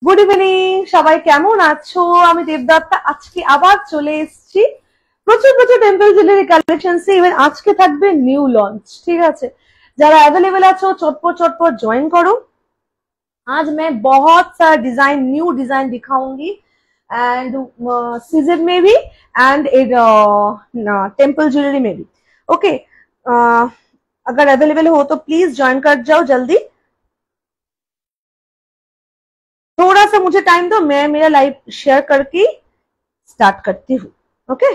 Good evening, সবাই কেমন আছো? আমি দেবদত্তা আজকে আবার চলে এসেছি প্রচুর প্রচুর টেম্পল জুয়েলারি কালেকশন। ইভেন আজকে থাকবে নিউ লঞ্চ, ঠিক আছে? যারা अवेलेबल আছো चटपट चटपट ज्वाइन करो। आज मैं बहुत सारा डिजाइन न्यू डिजाइन दिखाऊंगी एंड सीजन में भी एंड टेम्पल ज्वेलरी में भी। ओके, अगर अवेलेबल हो तो प्लीज ज्वाइन कर जाओ जल्दी। थोड़ा सा मुझे टाइम दो, मैं मेरा लाइव शेयर करके স্টার্ট করতে হু। ওকে,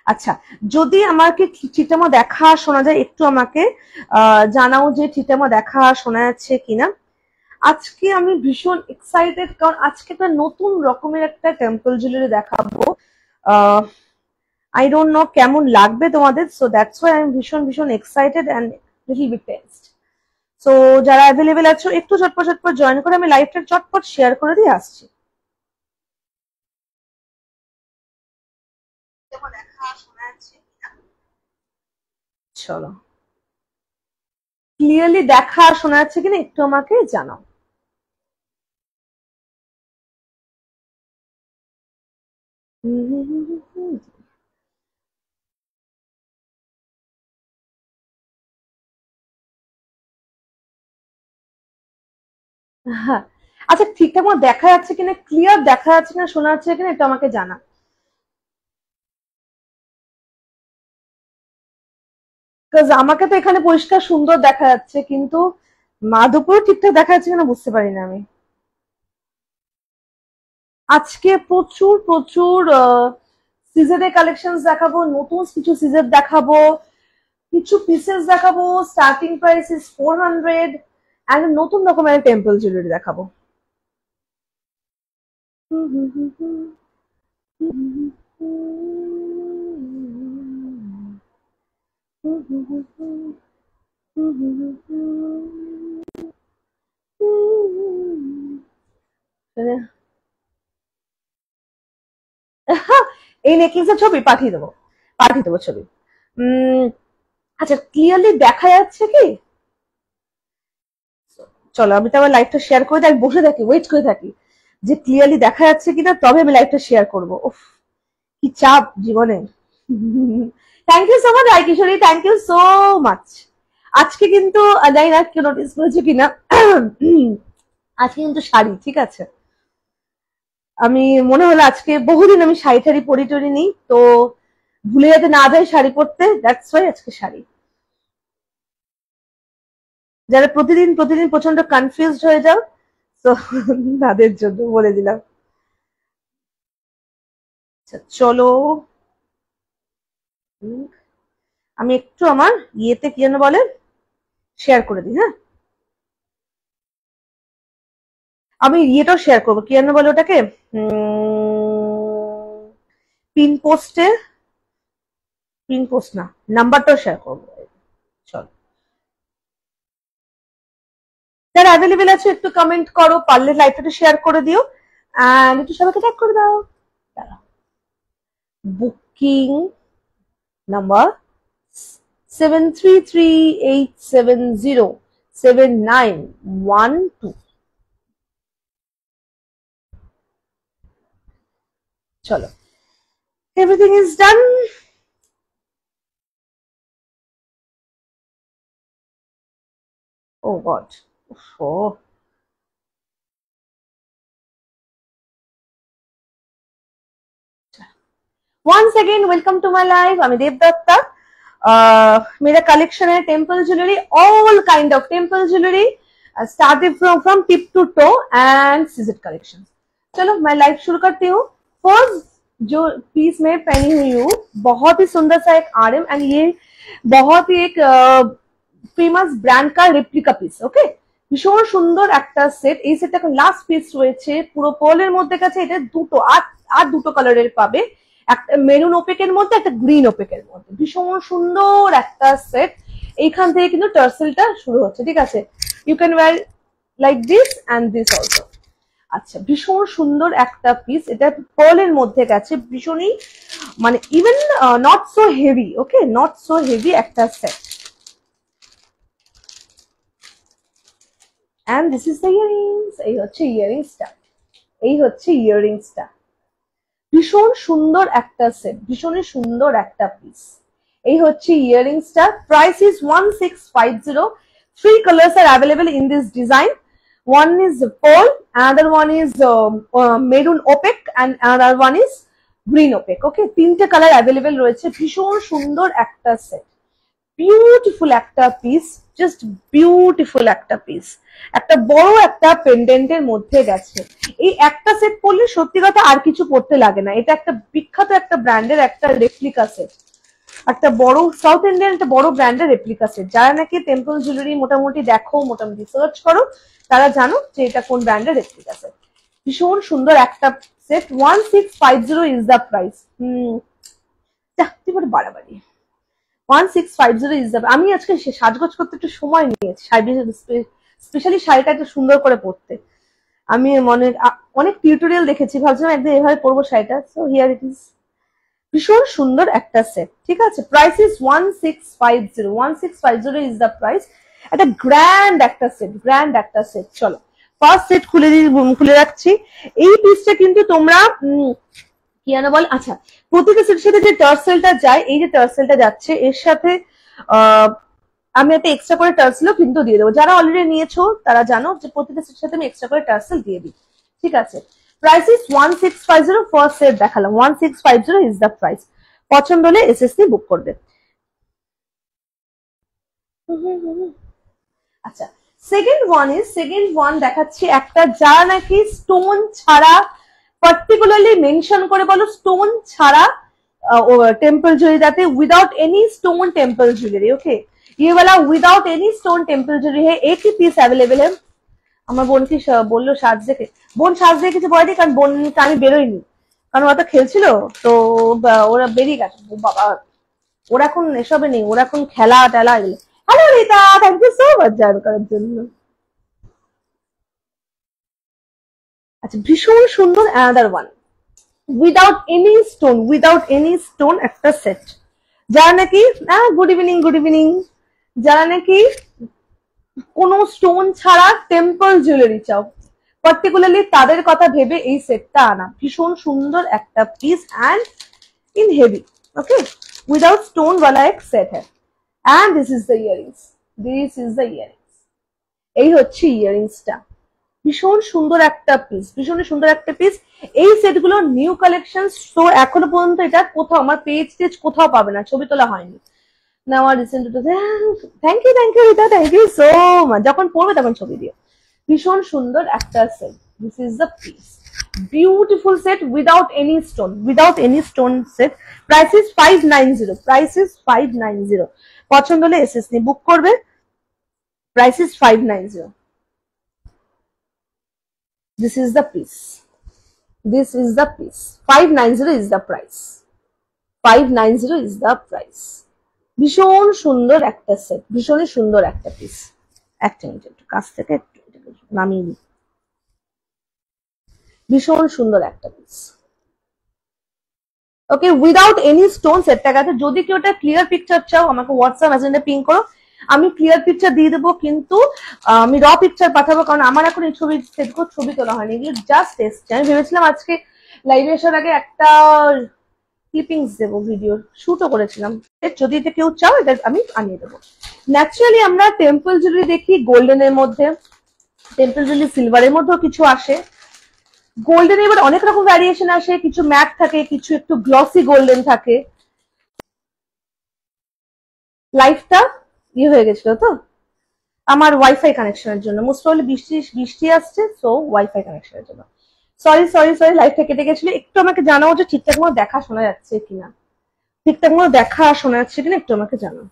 আচ্ছা, যদি আমাকে ঠিকঠাক দেখা শোনা যায় একটু আমাকে জানাও যে ঠিকঠাক দেখা শোনা যাচ্ছে কিনা। আজকে আমি ভীষণ এক্সাইটেড, কারণ আজকে একটা নতুন রকমের একটা টেম্পল জুয়েলারি দেখাবো। আই ডোন্ট নো কেমন লাগবে তোমাদের, so that's why I am ভীষণ ভীষণ excited and little bit tensed. সো যারা অ্যাভেলেবেল আছো একটু চটপট চটপট জয়েন করে আমি লাইভটা চটপট শেয়ার করে দিয়ে আসছি। চলো, ক্লিয়ারলি দেখা শোনা যাচ্ছে কিনা একটু আমাকে জানাও। হ্যাঁ, আচ্ছা, ঠিকঠাক মতো দেখা যাচ্ছে কিনা, ক্লিয়ার দেখা যাচ্ছে কিনা, শোনা যাচ্ছে কিনা একটু আমাকে জানা। আমাকে তো এখানে পরিষ্কার সুন্দর দেখা যাচ্ছে, কিন্তু মাধবপুর ঠিকঠাক দেখা যাচ্ছে কিনা বুঝতে পারি না আমি। আজকে প্রচুর প্রচুর সিজনের কালেকশন দেখাবো, নতুন কিছু সিজন দেখাবো, কিছু পিসেস দেখাবো। স্টার্টিং প্রাইস ইজ 400 এন্ড নতুন রকমের টেম্পল জুয়েলারি দেখাবো। এই নেকলেসের ছবি পাঠিয়ে দেবো ছবি। আচ্ছা, ক্লিয়ারলি দেখা যাচ্ছে কি? চলো, আমি তো আমার লাইভটা শেয়ার করে দিই, বসে থাকি, ওয়েট করে থাকি যে ক্লিয়ারলি দেখা যাচ্ছে কিনা, তবে আমি লাইভটা শেয়ার করবো। উফ, কি চাপ জীবনে। Thank you so much Rai Kishori, thank you so much. আজকে কিন্তু জানি না কেউ নোটিস করেছে কিনা, আজকে কিন্তু শাড়ি, ঠিক আছে? আমি মনে হলো আজকে বহুদিন আমি শাড়ি টাড়ি পরি টরি নেই, তো ভুলে যাতে না যায় শাড়ি পরতে, দ্যাটস ওয়াই আজকে শাড়ি। যারা প্রতিদিন প্রতিদিন প্রচন্ড কনফিউজড হয়ে যাও, তো তাদের জন্য বলে দিলাম। চলো, আমি একটু আমার ইয়েতে কি যেন বলে শেয়ার করে দিই। হ্যাঁ, আমি ইয়েটাও শেয়ার করবো, কি যেন বলে ওটাকে, পিন পোস্টে, পিন পোস্ট না, নাম্বারটাও শেয়ার করবো। চলো, যারা অ্যাভেলেবেল আছে একটু কমেন্ট করো, পারলে লাইভটা শেয়ার করে দিও এন্ড একটু সবাইকে ট্যাগ করে দাও। Booking number 7338707912। চলো, everything is done. Oh God, oh once again welcome to my live। আমি দেবদত্তা। मेरा कलेक्शन है temple jewellery, all kind of temple jewellery, starting from tip to toe and CZ collection. चलो, मैं live शुरू करती हूँ। First जो पीस में पहनी हुई हूँ, बहुत ही सुंदर सा एक आरएम एंड ये बहुत ही एक फेमास ब्रांड का रेप्लिका पिस। ओके, ভীষণ সুন্দর একটা সেট। এই সেটটা এখন লাস্ট পিস রয়েছে, পুরো পার্লের মধ্যে কাছে এটা দুটো আর দুটো কালারের পাবে, একটা মেরুন ওপেকের মধ্যে, একটা গ্রিন ওপেকের মধ্যে। ভীষণ সুন্দর একটা সেট। এইখান থেকে কিন্তু টার্সেলটা শুরু হচ্ছে, ঠিক আছে? You can wear like this and this also. আচ্ছা, ভীষণ সুন্দর একটা পিস, এটা পার্লের মধ্যে গেছে, ভীষণই মানে even not so heavy. Okay, not so heavy একটা set. and this is the earrings। এই হচ্ছে ইয়ারিংসটা। এই হচ্ছে ইয়াররিংসটা, ভীষণ সুন্দর একটা সেট, ভীষণই সুন্দর একটা পিস। এই হচ্ছে ইয়াররিংসটা, price is 1650। 3 colors are available in this design. One is pearl, another one is maroon opaque, and another one is green opaque. Okay, 3টে কালার অ্যাভেলেবেল রয়েছে। ভীষণ সুন্দর একটা সেট, বিউটিফুল একটা পিস, জাস্ট বিউটিফুল একটা piece. একটা বড় একটা পেন্ডেন্টের মধ্যে গেছে। এই একটা সেট পরলে সত্যি কথা আর কিছু পরতে লাগে না। এটা একটা বিখ্যাত একটা ব্র্যান্ডের একটা রেপ্লিকা সেট, একটা বড় সাউথ ইন্ডিয়ান একটা বড় ব্র্যান্ডের রেপ্লিকা সেট। যারা নাকি টেম্পল জুয়েলারি মোটামুটি দেখো, মোটামুটি সার্চ করো, তারা জানো যে এটা কোন ব্র্যান্ডের রেপ্লিকা সেট। ভীষণ সুন্দর একটা সেট, 1650 ইজ দ্য প্রাইস। বাড়াবাড়ি, 1650 ইজ দ্য। আমি আজকে সাজগোজ করতে একটু সময় নিয়েছি, স্পেশালি শাড়িটা একটু সুন্দর করে পরতে। আমি অনেক টিউটোরিয়াল দেখেছি, ভাবছিলাম একদিন এভাবে পরবো শাড়িটা। সো হিয়ার ইট ইজ, ভীষণ সুন্দর একটা সেট। ঠিক আছে, price is 1650। 1650 is the price. একটা গ্র্যান্ড একটা সেট, গ্র্যান্ড একটা সেট। চলো ফার্স্ট সেট খুলে রাখছি। এই পিসটা কিন্তু তোমরা কি জানো বল, আচ্ছা প্রতিটা সেটের সাথে যে টার্সেলটা যায়, এই যে টার্সেলটা যাচ্ছে এর সাথে আমি একটা এক্সট্রা করে টার্সেলও কিন্তু দিয়ে দেবো। যারা অলরেডি নিয়েছো তারা জানো যে প্রতিটা সেটের সাথে আমি এক্সট্রা করে টার্সেল দিয়ে দিই। ঠিক আছে, প্রাইস ইজ 1650। ফার্স্ট সেট দেখালাম, 1650 ইজ দ্য প্রাইস। পছন্দ হলে এসএসসি বুক করবে। আচ্ছা, সেকেন্ড ওয়ান দেখাচ্ছি একটা, যা নাকি স্টোন ছাড়া, পার্টিকুলারলি মেনশন করে বলো স্টোন ছাড়া टेम्पल ज्वेलरी जाते without any stone temple jewellery. Okay, ये वाला without any stone temple jewellery है। एक ही पीस अवेलेबल है। আমার বোনকে বললো সাজ দেখে, বোন সাজ দেখে কিছু বলেনি, কারণ বোনকে আমি বেরোইনি, কারণ ওরা তো খেলছিল, তো ওরা বেরিয়ে গেছে। বাবা, ওরা এখন এসবে নেই, ওরা এখন খেলা টেলা এগুলো। Hello Rita, thank you so much join করার জন্য। আচ্ছা, ভীষণ সুন্দর another one, without any stone একটা সেট। যারা নাকি গুড ইভিনিং, যারা নাকি কোনো স্টোন ছাড়া টেম্পল জুয়েলারি চাও, পার্টিকুলারলি তাদের কথা ভেবে এই সেটটা আনা। ভীষণ সুন্দর একটা piece and in heavy. Okay, without stone वाला এক সেট है। And this is the earrings, এই হচ্ছে ইয়ারিংসটা। ভীষণ সুন্দর একটা পিস, ভীষণ সুন্দর একটা পিস। এই সেটগুলো নিউ কালেকশন, সো এখনো পর্যন্ত এটা কোথাও আমার পেজ কোথাও পাবে না, ছবি তোলা হয়নি। নাও recent thank you Rita, thank you so much. যখন পড়বে তখন ছবি দিও। ভীষণ সুন্দর একটা set, this is the piece, beautiful set without any stone set. Price is 590। পছন্দ হলে এসএসসি বুক করবে। Price is 590। This is the piece. 590 is the price. 590 is the price. ভীষণ সুন্দর একটা সেট, ভীষণই সুন্দর একটা পিস। একটা মিনিট, একটু কাছ থেকে নামিয়ে নিই। ভীষণ সুন্দর একটা পিস। ওকে, উইদাউট এনি স্টোন সেটটা গেছে। যদি কেউ একটা ক্লিয়ার পিকচার চাও, আমাকে হোয়াটসঅ্যাপ মেসেঞ্জারে পিং করো, আমি ক্লিয়ার পিকচার দিয়ে দেবো, কিন্তু আমি র পিকচার পাঠাবো, কারণ আমার এখন এই ছবি তোলা হয়নি, এগুলো জাস্ট এসছে। আমি ভেবেছিলাম আজকে লাইভে আসার আগে একটা ক্লিপিংস দেবো, ভিডিওর শুটও করেছিলাম। যদি এটা কেউ চাও, এটা আমি আনিয়ে দেবো। ন্যাচারালি আমরা টেম্পল জুয়েলারি দেখি গোল্ডেনের মধ্যে, টেম্পল জুয়েলারি সিলভারের মধ্যেও কিছু আসে। গোল্ডেন এবার অনেক রকম ভ্যারিয়েশন আসে, কিছু ম্যাট থাকে, কিছু একটু গ্লসি গোল্ডেন থাকে। লাইফটা হয়ে গেছিল তো আমার ওয়াইফাই কানেকশনের জন্য, মোস্ট প্রবাবলি বৃষ্টি আসছে, সো ওয়াইফাই কানেকশনের জন্য। সরি, লাইফটা কেটে গেছিল। একটু আমাকে জানাও যে ঠিকঠাক মতো দেখা শোনা যাচ্ছে কিনা, একটু আমাকে জানাও।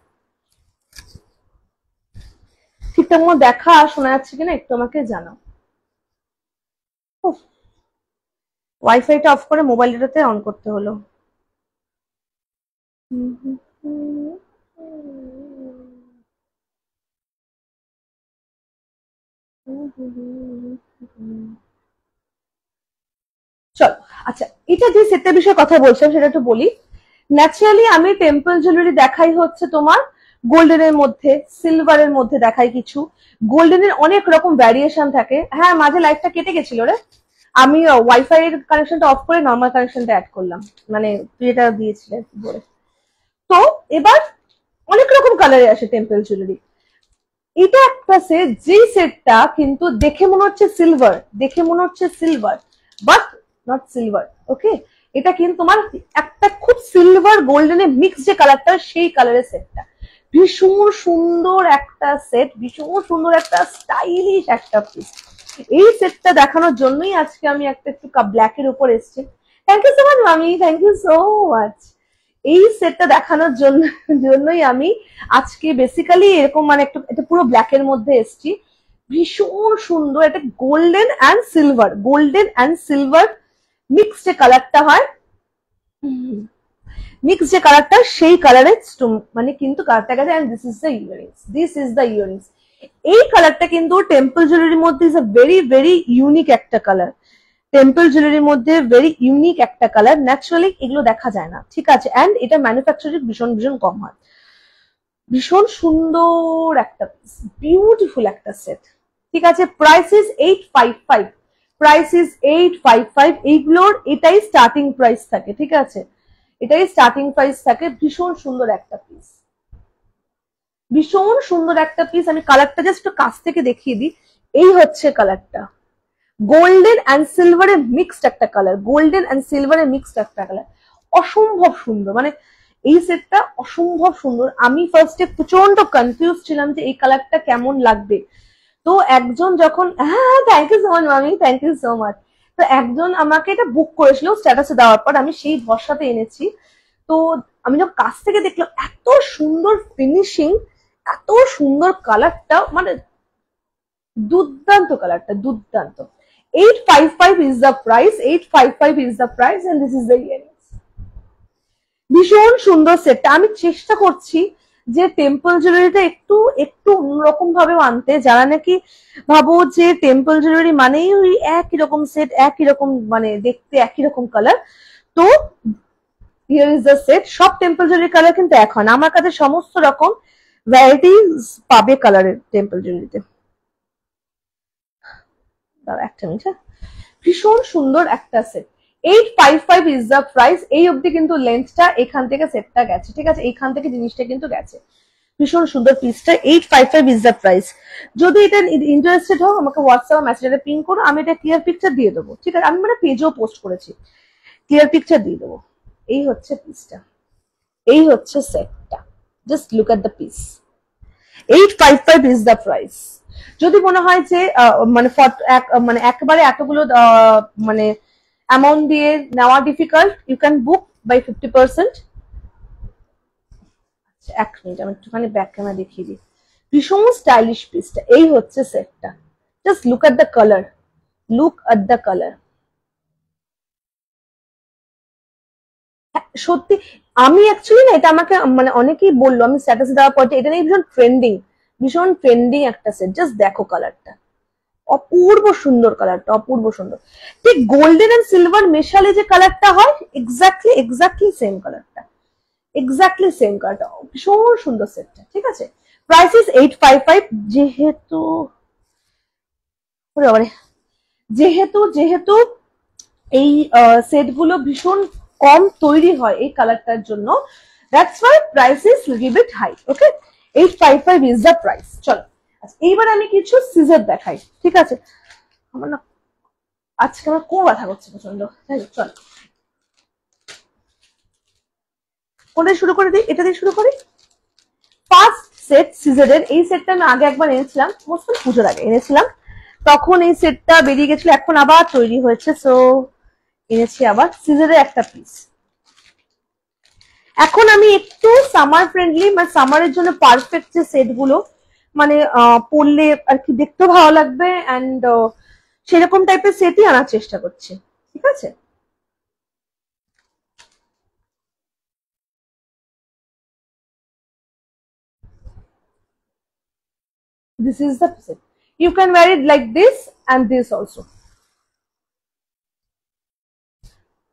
ঠিকঠাক মতো দেখা শোনা যাচ্ছে কিনা একটু আমাকে জানাও। ওয়াইফাইটা অফ করে মোবাইলটাতে অন করতে হলো। চলো, আচ্ছা, এটা যে সেটটার বিষয়ে কথা বলছিলাম সেটা একটু বলি। ন্যাচারালি আমি টেম্পল জুয়েলারি দেখাই হচ্ছে তোমার গোল্ডেনের মধ্যে, সিলভারের মধ্যে দেখাই কিছু। গোল্ডেনের অনেক রকম ভ্যারিয়েশন থাকে। হ্যাঁ, মাঝে লাইফটা কেটে গেছিল রে, আমি ওয়াইফাই এর কানেকশনটা অফ করে নর্মাল কানেকশনটা অ্যাড করলাম, মানে তুই এটা দিয়েছিলেন বলে। তো এবার অনেক রকম কালারে আসে টেম্পল জুয়েলারি। এটা একটা সেট, যে সেটটা কিন্তু দেখে মনে হচ্ছে সিলভার, দেখে মনে হচ্ছে সিলভার, বাট নট সিলভার। ওকে, এটা কিন্তু তোমার একটা খুব সিলভার গোল্ডেনের মিক্স যে কালারটা, সেই কালারের সেটটা ভীষণ সুন্দর একটা সেট, ভীষণ সুন্দর একটা স্টাইলিশ একটা পিস। এই সেটটা দেখানোর জন্যই আজকে আমি একটা একটু ব্ল্যাক এর উপর এসেছি। থ্যাংক ইউ সো মাচ মামি, থ্যাংক ইউ সো মাচ। এই সেটটা দেখানোর জন্যই আমি আজকে বেসিক্যালি এরকম মানে একটু এটা পুরো ব্ল্যাক এর মধ্যে এসেছি। ভীষণ সুন্দর, এটা golden and silver, golden and silver mix যে কালারটা হয়, মিক্স যে কালারটা, সেই কালারের মানে কিন্তু কালারটা গেছে। And this is the earrings, this is the earrings. এই কালারটা কিন্তু টেম্পল জুয়েলারির মধ্যে is a very very unique একটা কালার, টেম্পল জুয়েলারির মধ্যে ভেরি ইউনিক একটা কালার। ন্যাচারালি এগুলো দেখা যায় না, ঠিক আছে। এন্ড এটা ম্যানুফ্যাকচারিং ভীষণ ভীষণ কম হয়। ভীষণ সুন্দর একটা পিস, বিউটিফুল একটা সেট, ঠিক আছে। Price is 855, price is 855। এইগুলোর এটাই স্টার্টিং প্রাইস থাকে, ঠিক আছে, এটাই স্টার্টিং প্রাইস থাকে। ভীষণ সুন্দর একটা পিস, ভীষণ সুন্দর একটা পিস। আমি কালারটা জাস্ট একটু কাছ থেকে দেখিয়ে দিই। এই হচ্ছে কালারটা, গোল্ডেন অ্যান্ড সিলভারের মিক্সড একটা কালার, গোল্ডেন অ্যান্ড সিলভারের মিক্সড একটা কালার, অসম্ভব সুন্দর। মানে এই সেটটা অসম্ভব সুন্দর। আমি ফার্স্টে প্রচন্ড কনফিউজ ছিলাম যে এই কালারটা কেমন লাগবে। তো একজন যখন, হ্যাঁ থ্যাংক ইউ সো মাচ মামি, থ্যাংক ইউ সো মাচ। তো একজন আমাকে এটা বুক করেছিল স্ট্যাটাসে দেওয়ার পর, আমি সেই ভরসাতে এনেছি। তো আমি যখন কাছ থেকে দেখলাম এত সুন্দর ফিনিশিং, এত সুন্দর কালারটা, মানে দুর্দান্ত কালারটা, দুর্দান্ত। 855 is the price, 855 is the price and this is the earrings. ভীষণ সুন্দর সেটটা। আমি চেষ্টা করছি যে টেম্পল জুয়েলারিটা একটু একটু অন্যরকম ভাবে আনতে, যারা নাকি ভাবো যে টেম্পল জুয়েলারি মানেই ওই একই রকম সেট, একই রকম মানে দেখতে একই রকম কালার। তো হিয়ার ইজ দ্য সেট। সব টেম্পল জুয়েলারি কালার কিন্তু এক হয় না, আমার কাছে সমস্ত রকম ভ্যারাইটিস পাবে কালারের টেম্পল জুয়েলারিতে। একটা মিনিট, ভীষণ সুন্দর একটা সেট। 855 is the price. এই অবধি কিন্তু লেন্থটা এখান থেকে সেটটা গেছে, ঠিক আছে, এইখান থেকে জিনিসটা কিন্তু গেছে। ভীষণ সুন্দর পিসটা, 855 ইজ দ্য প্রাইস। যদি এটা ইন্টারেস্টেড হও আমাকে হোয়াটসঅ্যাপ মেসেজে পিং করো, আমি এটা ক্লিয়ার পিকচার দিয়ে দেবো, ঠিক আছে। আমি মানে পেজেও পোস্ট করেছি, ক্লিয়ার পিকচার দিয়ে দেবো। এই হচ্ছে পিসটা, এই হচ্ছে সেটটা, just look at the piece. 855 is the price. যদি মনে হয় যে মানে মানে একবারে এতগুলো মানে অ্যামাউন্ট দিয়ে নেওয়া difficult, you can book by 50%। এক মিনিট আমি একটুখানি ব্যাক ক্যামেরা দেখিয়ে দিই। ভীষণ স্টাইলিশ পিসটা। এই হচ্ছে সেটটা, just look at the colour, look at the colour. সত্যি আমি অ্যাকচুয়ালি না, এটা আমাকে মানে অনেকেই বললো, আমি স্ট্যাটাস দেওয়ার পর এটা নিয়ে ভীষণ ট্রেন্ডিং, ভীষণ ট্রেন্ডিং একটা সেট। জাস্ট দেখো কালারটা, অপূর্ব সুন্দর কালারটা, অপূর্ব সুন্দর। ঠিক গোল্ডেন এন্ড সিলভার মেশালে যে কালারটা হয়, এক্স্যাক্টলি এক্স্যাক্টলি সেম কালারটা, এক্স্যাক্টলি সেম কালারটা। ভীষণ সুন্দর সেটটা, ঠিক আছে। Price is 855। যেহেতু যেহেতু যেহেতু এই সেটগুলো ভীষণ কম তৈরি হয় এই কালারটার জন্য, that's why price is little bit high. Okay, 855 is the price. চলো এইবার আমি কিছু সিজার দেখাই, ঠিক আছে। আমার না আজকে আমার কোন ব্যথা করছে প্রচন্ড। চলো কোনটা শুরু করে দিই, এটা দিয়ে শুরু করি। ফার্স্ট সেট সিজারের, এই সেটটা আমি আগে একবার এনেছিলাম, মোস্ট পুজোর আগে এনেছিলাম, তখন এই সেটটা বেরিয়ে গেছিল, এখন আবার তৈরি হয়েছে, সো এনেছি আবার সিজারের একটা পিস। এখন আমি একটু সামার ফ্রেন্ডলি, মানে সামারের জন্য পারফেক্ট যে সেট গুলো, মানে পরলে আর কি দেখতেও ভালো লাগবে, অ্যান্ড সেরকম টাইপের সেটই আনার চেষ্টা করছি, ঠিক আছে। This is the set. You can wear it like this and this also.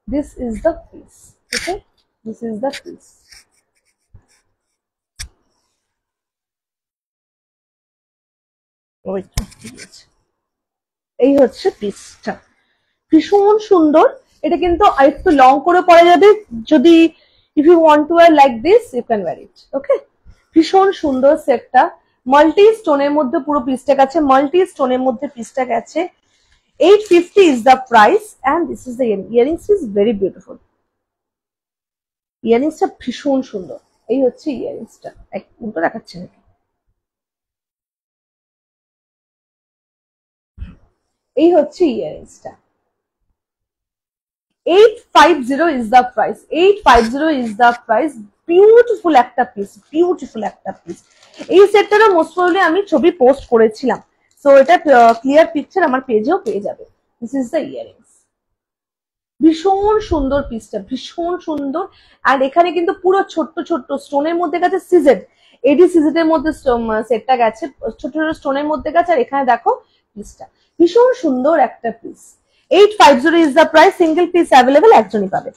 This is the piece. Okay, this is the piece. এই হচ্ছে পিসটা, ভীষণ সুন্দর। এটা কিন্তু আরেকটু লং করে পরা যাবে, যদি if you want to wear like this you can wear it. Okay, ভীষণ সুন্দর সেটটা, মাল্টি স্টোনের মধ্যে পুরো পিসটা গেছে, মাল্টি স্টোনের মধ্যে পিসটা গেছে। 850 is the price and this is the earring. Earrings is very beautiful. ইয়ারিংসটা ভীষণ সুন্দর। এই হচ্ছে ইয়ারিংসটা, এক উল্টো দেখাচ্ছে নাকি, এই হচ্ছে ইয়ারিংসটা। 850 is the price, 850 is the price। Beautiful একটা পিস, বিউটিফুল একটা পিস। এই সেটটারও মোস্ট প্রবাবলি আমি ছবি পোস্ট করেছিলাম, সো এটা ক্লিয়ার পিকচার আমার পেজেও পেয়ে যাবে। This is the earrings. ভীষণ সুন্দর পিসটা, ভীষণ সুন্দর। আর এখানে কিন্তু পুরো ছোট্ট ছোট্ট স্টোনের মধ্যে গেছে, সিজেড এডি সিজেডের মধ্যে সেটটা গেছে, ছোট ছোট স্টোনের মধ্যে গেছে। আর এখানে দেখো পিসটা, ভীষণ সুন্দর একটা piece. 850 is the price. Single piece available, একজনই পাবে,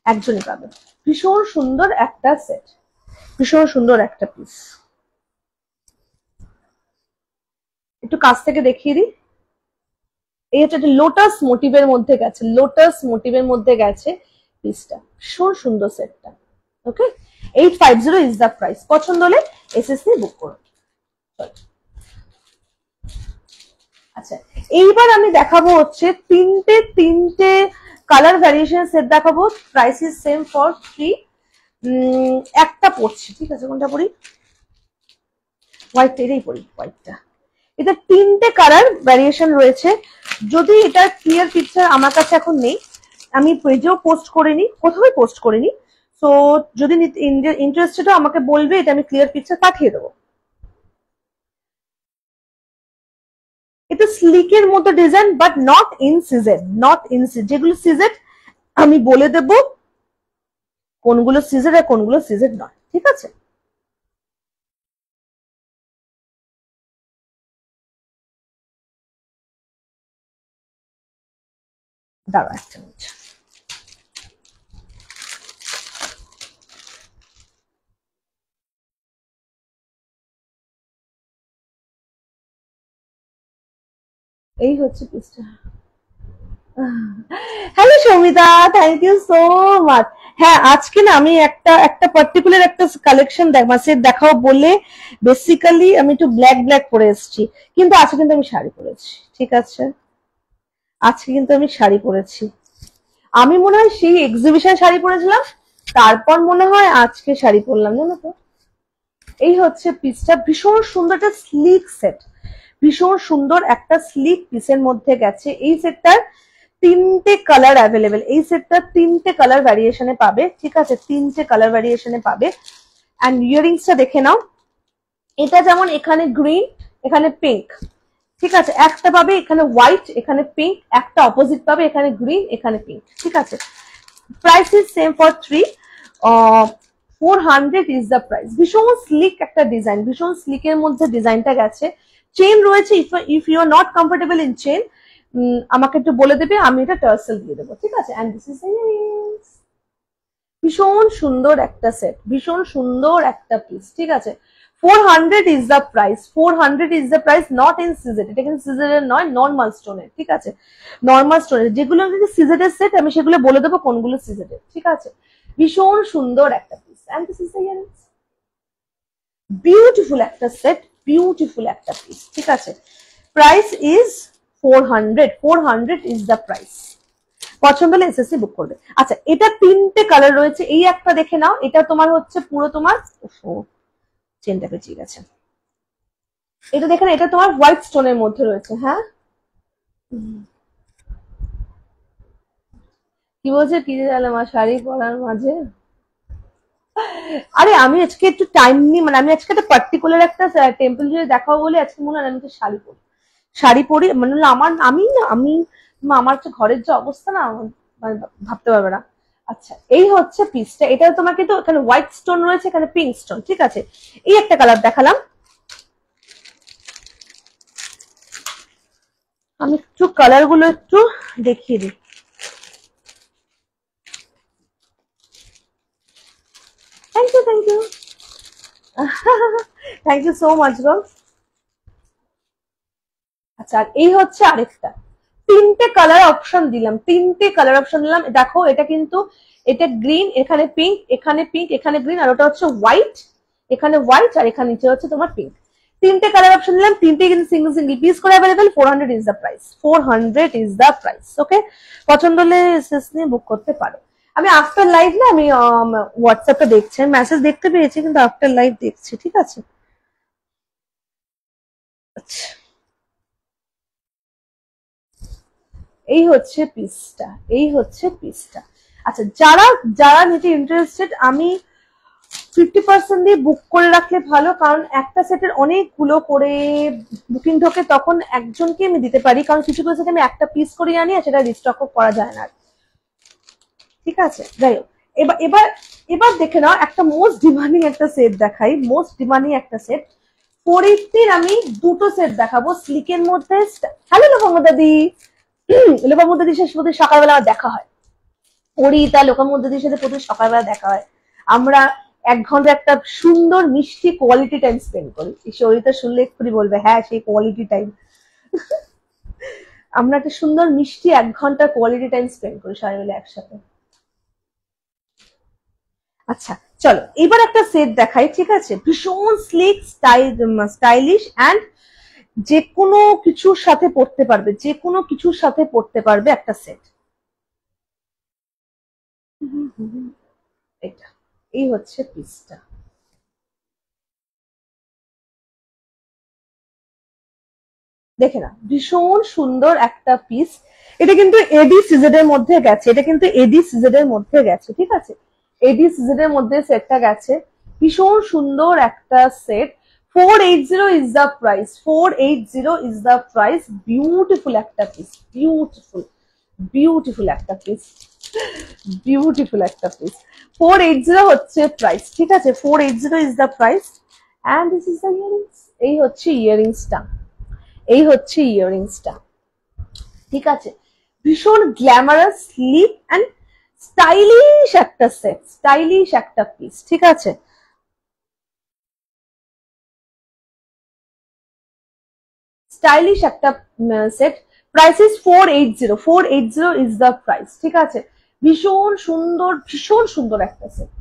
একজনই পাবে। ভীষণ সুন্দর একটা সেট, ভীষণ সুন্দর একটা পিস। একটু কাছ থেকে দেখিয়ে দিই। এই হচ্ছে লোটাস মোটিভের মধ্যে গেছে, লোটাস মোটিভের মধ্যে গেছে পিসটা, ভীষণ সুন্দর সেটটা। ওকে, 850 ইজ দ্য প্রাইস। পছন্দ হলে এসএসসি বুক করুন। আচ্ছা, এইবার আমি দেখাবো হচ্ছে তিনটে কালার ভ্যারিয়েশন সেট দেখাবো। Price is same for 3। একটা পড়ছি, ঠিক আছে, কোনটা পড়ি? হোয়াইট, এটাই পড়ি, হোয়াইটটা। এটা তিনটে কালার ভ্যারিয়েশন রয়েছে। যদি এটা ক্লিয়ার পিকচার আমার কাছে এখন নেই, আমি পেজেও পোস্ট করিনি, কোথাও পোস্ট করিনি, সো যদি ইন্টারেস্টেড আমাকে বলবে, এটা আমি ক্লিয়ার পিকচার পাঠিয়ে দেবো। এটা স্লিকের মতো design, but not in CZ, not in CZ. যেগুলো সিজেড আমি বলে দেব কোনগুলো সিজেড আর কোনগুলো সিজেড নয়, ঠিক আছে? দাঁড়া একটা মিনিট। এই হচ্ছে পিসটা। Hello Soumita, thank you so much. হ্যাঁ, আজকে না আমি একটা পার্টিকুলার একটা কালেকশন সেট দেখাও বলে বেসিক্যালি আমি একটু ব্ল্যাক ব্ল্যাক পরে এসেছি, কিন্তু আজকে কিন্তু আমি শাড়ি পরেছি, ঠিক আছে? আজকে কিন্তু আমি শাড়ি পরেছি। আমি মনে হয় সেই এক্সিবিশন শাড়ি পরেছিলাম, তারপর মনে হয় আজকে শাড়ি পরলাম, জানো তো। এই হচ্ছে পিসটা, ভীষণ সুন্দর একটা স্লিক সেট, ভীষণ সুন্দর একটা স্লিক পিসের মধ্যে গেছে। এই সেটটার তিনটে কালার অ্যাভেলেবেল, এই সেটটা তিনটে কালার ভ্যারিয়েশনে পাবে, ঠিক আছে? তিনটে কালার ভ্যারিয়েশনে পাবে। অ্যান্ড ইয়ারিংসটা দেখে নাও। এটা যেমন এখানে গ্রিন, এখানে পিঙ্ক, ঠিক আছে? একটা পাবে এখানে হোয়াইট, এখানে পিঙ্ক, একটা অপোজিট পাবে এখানে গ্রিন, এখানে পিঙ্ক, ঠিক আছে? Price is same for 3। 400 is the price. ভীষণ স্লিক একটা ডিজাইন, ভীষণ স্লিকের মধ্যে ডিজাইনটা গেছে। চেন রয়েছে, if you are not comfortable in chain আমাকে একটু বলে দেবে, আমি এটা টার্সেল দিয়ে দেবো, ঠিক আছে? এন্ড দিস ইজ ভীষণ সুন্দর একটা সেট, ভীষণ সুন্দর একটা পিস, ঠিক আছে? 400 is the price, 400 is the price, not in CZ. এটা কিন্তু সিজেডের নয়, নর্মাল স্টোনের, ঠিক আছে? নর্মাল স্টোনের যেগুলো সিজেডের সেট আমি সেগুলো বলে দেবো কোনগুলো সিজেডের, ঠিক আছে? ভীষণ সুন্দর একটা piece. And this is the earrings. Beautiful একটা সেট, বিউটিফুল একটা পিস, ঠিক আছে? Price is 400, 400 is the price. পছন্দ হলে এসএসসি বুক করবে। আচ্ছা, এটা তিনটে কালার রয়েছে, এই একটা দেখে নাও। এটা তোমার হচ্ছে পুরো তোমার চেনটা পেঁচিয়ে গেছে। এটা দেখে না, এটা তোমার হোয়াইট স্টোনের মধ্যে রয়েছে। হ্যাঁ, কি বলছে, কি জানলাম শাড়ি পরার মাঝে। আরে আমি আজকে একটু টাইম নিই, মানে আমি আজকে একটা পার্টিকুলার একটা টেম্পল যদি দেখাবো বলে আজকে মনে হয় আমি তো শাড়ি পরি, শাড়ি পরি মানে আমার ঘরের যে অবস্থা না, মানে ভাবতে পারবে না। আচ্ছা, এই হচ্ছে পিসটা। এটা তোমার কিন্তু এখানে হোয়াইট স্টোন রয়েছে, এখানে পিঙ্ক স্টোন, ঠিক আছে? এই একটা কালার দেখালাম। আমি একটু কালার গুলো একটু দেখিয়ে দিই। Thank you, thank you, thank you so much girls. আচ্ছা, আর এই হচ্ছে আরেকটা তিনটে কালার অপশন দিলাম, দেখো এটা কিন্তু এটা গ্রিন, এখানে পিঙ্ক, এখানে পিঙ্ক, এখানে গ্রিন, আর ওটা হচ্ছে হোয়াইট, এখানে হোয়াইট, আর এখানে নিচে হচ্ছে তোমার পিঙ্ক। তিনটে কালার অপশন দিলাম, তিনটে কিন্তু সিঙ্গেল সিঙ্গেল পিস করে available. 400 is the price, 400 is the price. Okay, পছন্দ হলে এসএস নিয়ে বুক করতে পারো। আমি আফটার লাইভ না, আমি হোয়াটসঅ্যাপটা দেখছি, মেসেজ দেখতে পেয়েছি কিন্তু আফটার লাইভ দেখছি, ঠিক আছে? আচ্ছা, এই হচ্ছে পিসটা, এই হচ্ছে পিসটা। আচ্ছা, যারা যারা নিতে ইন্টারেস্টেড, আমি 50% দিয়ে বুক করে রাখলে ভালো, কারণ একটা সেটের অনেকগুলো করে বুকিং ঢোকে, তখন একজনকে আমি দিতে পারি, কারণ কিছু কিছু সেট আমি একটা পিস করে আনি আর সেটা রিস্টক করা যায় না, ঠিক আছে? যাই হোক, এবার এবার এবার দেখে নাও একটা মোস্ট ডিমান্ডিং একটা সেট দেখাই, মোস্ট ডিমান্ডিং একটা সেট। 480 আমি দুটো সেট দেখাবো স্লিকের মধ্যে। হ্যালো লোপামুদ্দাদি, লোপামুদ্দাদির শেষ প্রতি সকালবেলা দেখা হয়, পরিতা লোপামুদ্দাদির সাথে প্রতি সকালবেলা দেখা হয়, আমরা 1 ঘন্টা একটা সুন্দর মিষ্টি কোয়ালিটি টাইম স্পেন্ড করি। সরিতা শুনলে এক্ষুনি বলবে হ্যাঁ সেই কোয়ালিটি টাইম। আমরা একটা সুন্দর মিষ্টি 1 ঘন্টা কোয়ালিটি টাইম স্পেন্ড করি সবাই মিলে একসাথে। আচ্ছা চলো এবার একটা সেট দেখাই, ঠিক আছে? ভীষণ স্লিক, স্টাইলিশ এন্ড যে কোনো কিছুর সাথে পড়তে পারবে, যে কোনো কিছুর সাথে পড়তে পারবে একটা সেট। এটা এই হচ্ছে পিসটা, দেখে না ভীষণ সুন্দর একটা পিস। এটা কিন্তু এডি সিজেড এর মধ্যে গেছে, এটা কিন্তু এডি সিজেড এর মধ্যে গেছে, ঠিক আছে? এডি সিজেড এর মধ্যে সেটটা গেছে, ভীষণ সুন্দর একটা set. 480 is the price, 480 is the price. Beautiful একটা পিস, বিউটিফুল বিউটিফুল একটা পিস, বিউটিফুল একটা পিস। 480 হচ্ছে প্রাইস, ঠিক আছে? 480 is the price and this is the earrings. এই হচ্ছে ইয়ারিংসটা, এই হচ্ছে ইয়ারিংসটা, ঠিক আছে? ভীষণ গ্ল্যামারাস, স্লিক এন্ড স্টাইলিশ একটা সেট, স্টাইলিশ একটা পিস, ঠিক আছে? স্টাইলিশ একটা set. Price is 480, 480 is the price, ঠিক আছে? ভীষণ সুন্দর, ভীষণ সুন্দর একটা সেট।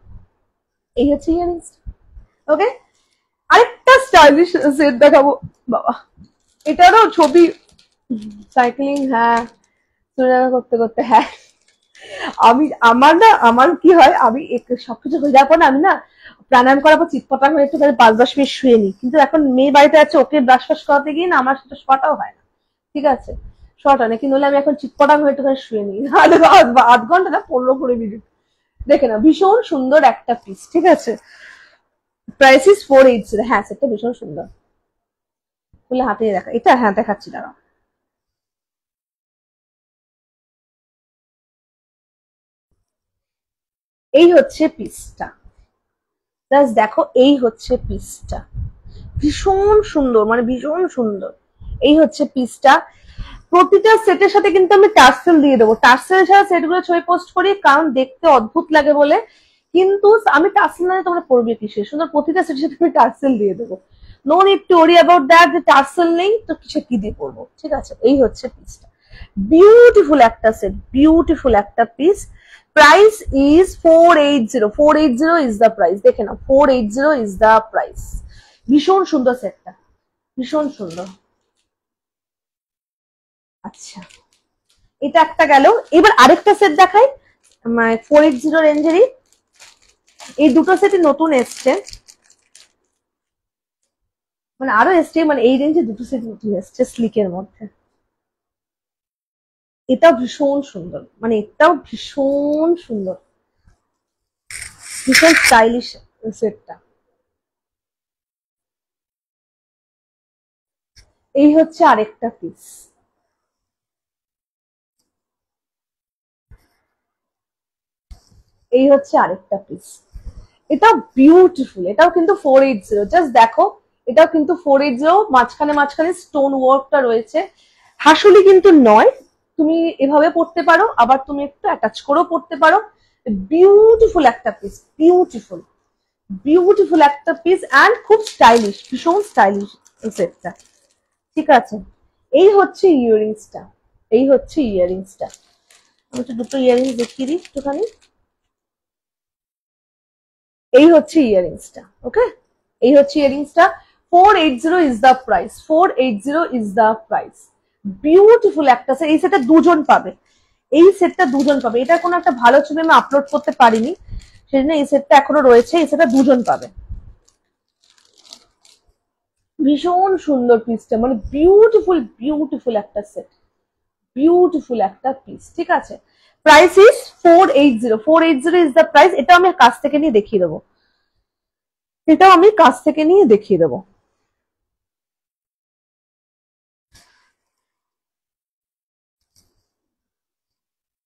এই হচ্ছে ইয়ারিংস। ওকে, আরেকটা স্টাইলিশ সেট দেখাবো। বাবা, এটারও ছবি সাইক্লিং, হ্যাঁ করতে করতে, হ্যাঁ আমি আমার কি হয়, আমি সবকিছু হয়ে যাওয়ার পর আমি না প্রাণায়াম করার পর চিৎপটাং হয়ে একটু 5-10 মিনিট শুয়ে নি, কিন্তু এখন মেয়ে বাড়িতে আছে, ওকে ব্রাশ ফাশ করাতে গিয়ে না আমার সেটা শটাও হয় না, ঠিক আছে? শর্ট হয় না, কিন্তু আমি এখন চিৎপটাং হয়ে একটুখানি শুয়ে নি, 8 ঘন্টা না 15-20 মিনিট। দেখে না ভীষণ সুন্দর একটা পিস, ঠিক আছে? Price is 480। হ্যাঁ সেটা ভীষণ সুন্দর, খুলে হাতে দেখা, এটা হ্যাঁ দেখাচ্ছি দাঁড়াও। এই হচ্ছে পিসটা, জাস্ট দেখো, এই হচ্ছে পিসটা, ভীষণ সুন্দর, মানে ভীষণ সুন্দর। এই হচ্ছে পিসটা। প্রতিটা সেটের সাথে কিন্তু আমি টার্সেল দিয়ে দেবো, টার্সেল ছাড়া সেটগুলো ছবি পোস্ট করি কারণ দেখতে অদ্ভুত লাগে বলে, কিন্তু আমি টার্সেল না তোমরা পড়বে কিসে, সুন্দর প্রতিটা সেটের সাথে আমি টার্সেল দিয়ে দেবো। No need to worry about that, যে টার্সেল নেই তো কিসে কি দিয়ে করবো, ঠিক আছে? এই হচ্ছে পিসটা, বিউটিফুল একটা সেট, বিউটিফুল একটা piece. Price is 480, 480 is the price. দেখে না, 480 ইজ দ্য প্রাইস। ভীষণ সুন্দর সেটটা, ভীষণ সুন্দর। আচ্ছা, এটা একটা গেল, এবার আরেকটা সেট দেখাই 480 রেঞ্জেরই। এই দুটো সেটই নতুন এসছে, মানে আরো এসছে, মানে এই রেঞ্জে দুটো সেট নতুন এসছে স্লিকের মধ্যে। এটাও ভীষণ সুন্দর, মানে এটাও ভীষণ সুন্দর, ভীষণ স্টাইলিশ সেটটা। এই হচ্ছে আরেকটা পিস, এই হচ্ছে আরেকটা পিস। এটা বিউটিফুল, এটাও কিন্তু 480, জাস্ট দেখো, এটাও কিন্তু 480, মাঝখানে মাঝখানে স্টোন ওয়ার্কটা রয়েছে। হাসুলি কিন্তু নয়, তুমি এভাবে পড়তে পারো, আবার তুমি একটু অ্যাটাচ করেও পড়তে পারো। বিউটিফুল একটা পিস, বিউটিফুল বিউটিফুল একটা পিস এন্ড খুব স্টাইলিশ, ভীষণ স্টাইলিশ সেটটা, ঠিক আছে? এই হচ্ছে ইয়ারিংসটা, এই হচ্ছে ইয়ারিংসটা। আমি একটু দুটো ইয়ারিংস দেখিয়ে দিই একটুখানি। এই হচ্ছে ইয়ারিংসটা। ওকে, এই হচ্ছে ইয়ারিংসটা। 480 is the price, 480 is the price. Beautiful একটা সেট। এই সেটটা দুজন পাবে, এই সেটটা দুজন পাবে। এটা কোনো একটা ভালো ছবি আমি আপলোড করতে পারিনি, সেজন্য এই সেটটা এখনো রয়েছে। এই সেটটা দুজন পাবে। ভীষণ সুন্দর পিসটা, মানে বিউটিফুল বিউটিফুল একটা সেট, বিউটিফুল একটা পিস। ঠিক আছে, price is 480, 480 is the price. এটা আমি কাছ থেকে নিয়ে দেখিয়ে দেবো, এটাও আমি কাছ থেকে নিয়ে দেখিয়ে দেবো।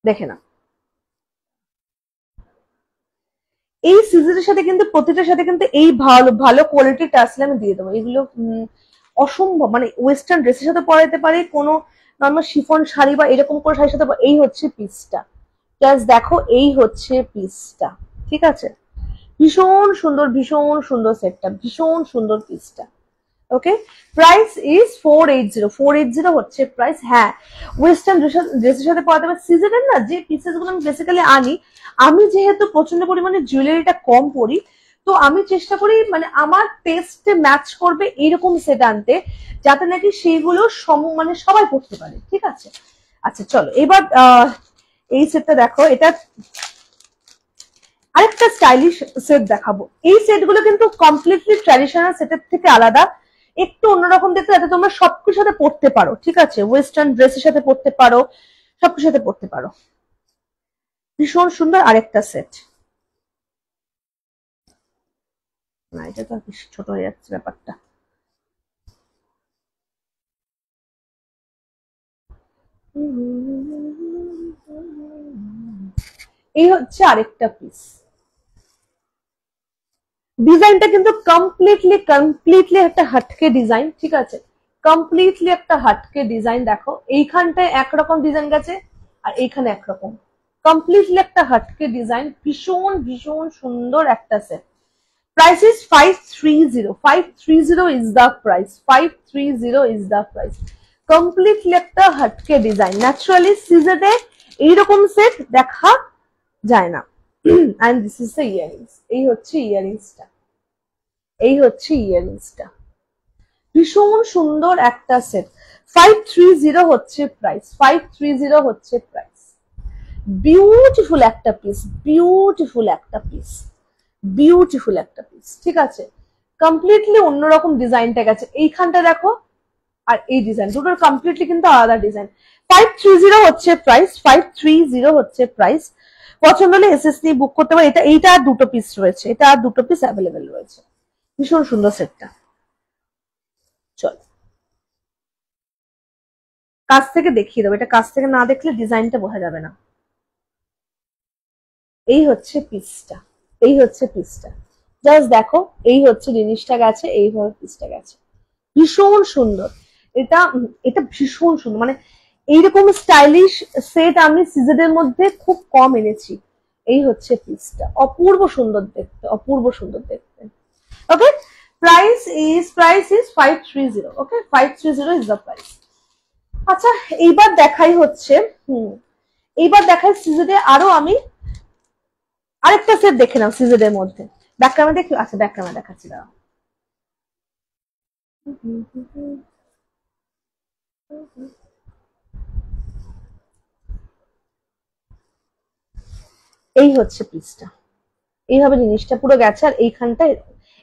দেখে না, এই সিজনের সাথে কিন্তু প্রতিটার সাথে কিন্তু এই ভালো ভালো কোয়ালিটির টাসেল আমি দিয়ে দেবো। এগুলো অসম্ভব, মানে ওয়েস্টার্ন ড্রেসের সাথে পরাতে পারে, কোনো নর্মাল শিফন শাড়ি বা এরকম করে শাড়ির সাথে। এই হচ্ছে পিসটা, জাস্ট দেখো, এই হচ্ছে পিসটা। ঠিক আছে, ভীষণ সুন্দর, ভীষণ সুন্দর সেটটা, ভীষণ সুন্দর পিসটা। ওকে, প্রাইস ইজ 480, 480 হচ্ছে প্রাইস। হ্যাঁ, ওয়েস্টার্ন ড্রেসের সাথে পরাতে পারে। সিজনের না যে পিসেস গুলো আমি বেসিক্যালি আনি, আমি যেহেতু প্রচন্ড পরিমাণে জুয়েলারিটা কম পরি, তো আমি চেষ্টা করি মানে আমার টেস্টে ম্যাচ করবে এইরকম সেট আনতে, যাতে নাকি সেইগুলো মানে সবাই পড়তে পারে। ঠিক আছে, আচ্ছা চলো এবার এই সেটটা দেখো। এটা আরেকটা স্টাইলিশ সেট দেখাবো। এই সেটগুলো কিন্তু কমপ্লিটলি ট্র্যাডিশনাল সেটের থেকে আলাদা, একটু অন্যরকম দেখতে, যাতে তোমরা সবকিছুর সাথে পড়তে পারো। ঠিক আছে, ওয়েস্টার্ন ড্রেসের সাথে পড়তে পারো, সবকিছুর সাথে পড়তে পারো। ভীষণ সুন্দর আরেকটা সেট। না, এটা তো বেশি ছোট হয়ে যাচ্ছে ব্যাপারটা। এই হচ্ছে আরেকটা পিস। ডিজাইনটা কিন্তু কমপ্লিটলি একটা হাটকে ডিজাইন। ঠিক আছে, কমপ্লিটলি একটা হাটকে ডিজাইন। দেখো, এইখানটায় একরকম ডিজাইন গেছে আর এইখানে একরকম, কমপ্লিটলি একটা হাটকে ডিজাইন। ভীষণ ভীষণ সুন্দর একটা set. Price is 530, 530 is the price, 530 is the price. Completely একটা হাটকে ডিজাইন। ন্যাচারালি সিজনে এইরকম সেট দেখা যায় না। And this is the earrings. এই হচ্ছে ইয়ারিংসটা, এই হচ্ছে ইয়ারিংসটা। ভীষণ সুন্দর একটা সেট। 530 হচ্ছে প্রাইস, 530 হচ্ছে প্রাইস। বিউটিফুল একটা পিস, বিউটিফুল একটা পিস, বিউটিফুল একটা পিস। ঠিক আছে, কমপ্লিটলি অন্যরকম ডিজাইনটা গেছে। এইখানটা দেখো, আর এই ডিজাইন দুটোর কমপ্লিটলি কিন্তু আলাদা ডিজাইন। 530 হচ্ছে প্রাইস, 530 হচ্ছে প্রাইস। পছন্দ হলে এসএস নিয়ে বুক করতে পারো। এইটা আর দুটো পিস রয়েছে, এটা আর দুটো পিস অ্যাভেলেবেল রয়েছে। ভীষণ সুন্দর সেটটা। চলো কাছ থেকে দেখিয়ে দেবো, এটা কাছ থেকে না দেখলে ডিজাইনটা বোঝা যাবে না। এই হচ্ছে পিসটা, এই হচ্ছে পিসটা, জাস্ট দেখো, এই হচ্ছে জিনিসটা গেছে, এইভাবে পিসটা গেছে। ভীষণ সুন্দর এটা, এটা ভীষণ সুন্দর। মানে এইরকম স্টাইলিশ সেট আমি সিজনের মধ্যে খুব কম এনেছি। এই হচ্ছে পিসটা, অপূর্ব সুন্দর দেখতে, অপূর্ব সুন্দর দেখতে। Okay, price is 530। Okay, 530 is the price. আচ্ছা, এইবার দেখাই হচ্ছে এইবার দেখাই সিজনে আরো আমি আরেকটা সেট দেখে নাও সিজনের মধ্যে। ব্যাক ক্যামেরা দেখি, আচ্ছা ব্যাক ক্যামেরা দেখাচ্ছি দাও। এই হচ্ছে পিসটা, এইভাবে জিনিসটা পুরো গেছে। আর এইখানটায়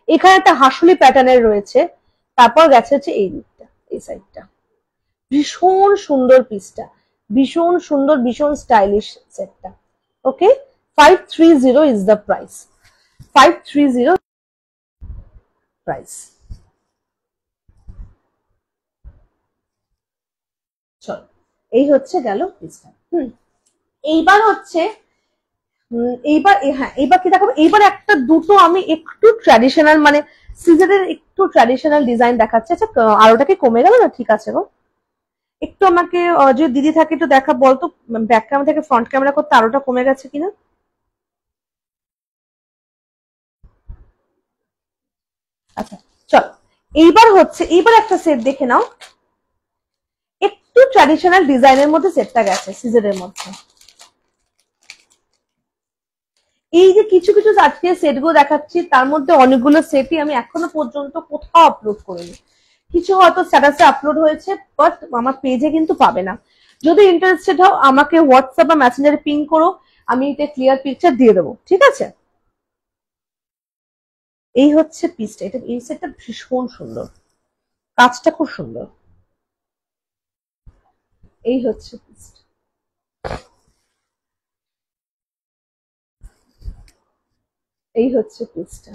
এখানে একটা হাসুলি প্যাটার্নের রয়েছে, তারপর গেছে হচ্ছে এই দিকটা, এই সাইডটা। ভীষণ সুন্দর পিসটা, ভীষণ সুন্দর, ভীষণ স্টাইলিশ সেটটা। ওকে, 530 ইজ দ্য প্রাইস, 530 প্রাইস। চলো, এই হচ্ছে গেল পিসটা। এইবার হচ্ছে এইবার হ্যাঁ, এইবার কি দেখাবো, এইবার একটা দুটো আমি একটু ট্র্যাডিশনাল, মানে সিজনের একটু ট্র্যাডিশনাল ডিজাইন দেখাচ্ছি। আচ্ছা, আরোটা কি কমে গেল না? ঠিক আছে গো, একটু আমাকে যদি দিদি থাকে একটু দেখা বলতো, ব্যাক ক্যামেরা থেকে ফ্রন্ট ক্যামেরা করতে আরোটা কমে গেছে কিনা। আচ্ছা চলো, এইবার হচ্ছে, এইবার একটা সেট দেখে নাও। একটু ট্র্যাডিশনাল ডিজাইনের মধ্যে সেটটা গেছে সিজের মধ্যে। এই যে কিছু কিছু আজকে সেটগুলো দেখাচ্ছি তার মধ্যে অনেকগুলো সেটই আমি এখনো পর্যন্ত কোথাও আপলোড করিনি। কিছু হয়তো স্ট্যাটাসে আপলোড হয়েছে, বাট আমার পেজে কিন্তু পাবে না। যদি ইন্টারেস্টেড হও আমাকে হোয়াটসঅ্যাপ বা মেসেঞ্জারে পিং করো, আমি এটা ক্লিয়ার পিকচার দিয়ে দেবো, ঠিক আছে? এই হচ্ছে পিসটা, এটা এই সেটটা ভীষণ সুন্দর, কাজটা খুব সুন্দর। এই হচ্ছে পিসটা, এই হচ্ছে পিসটা।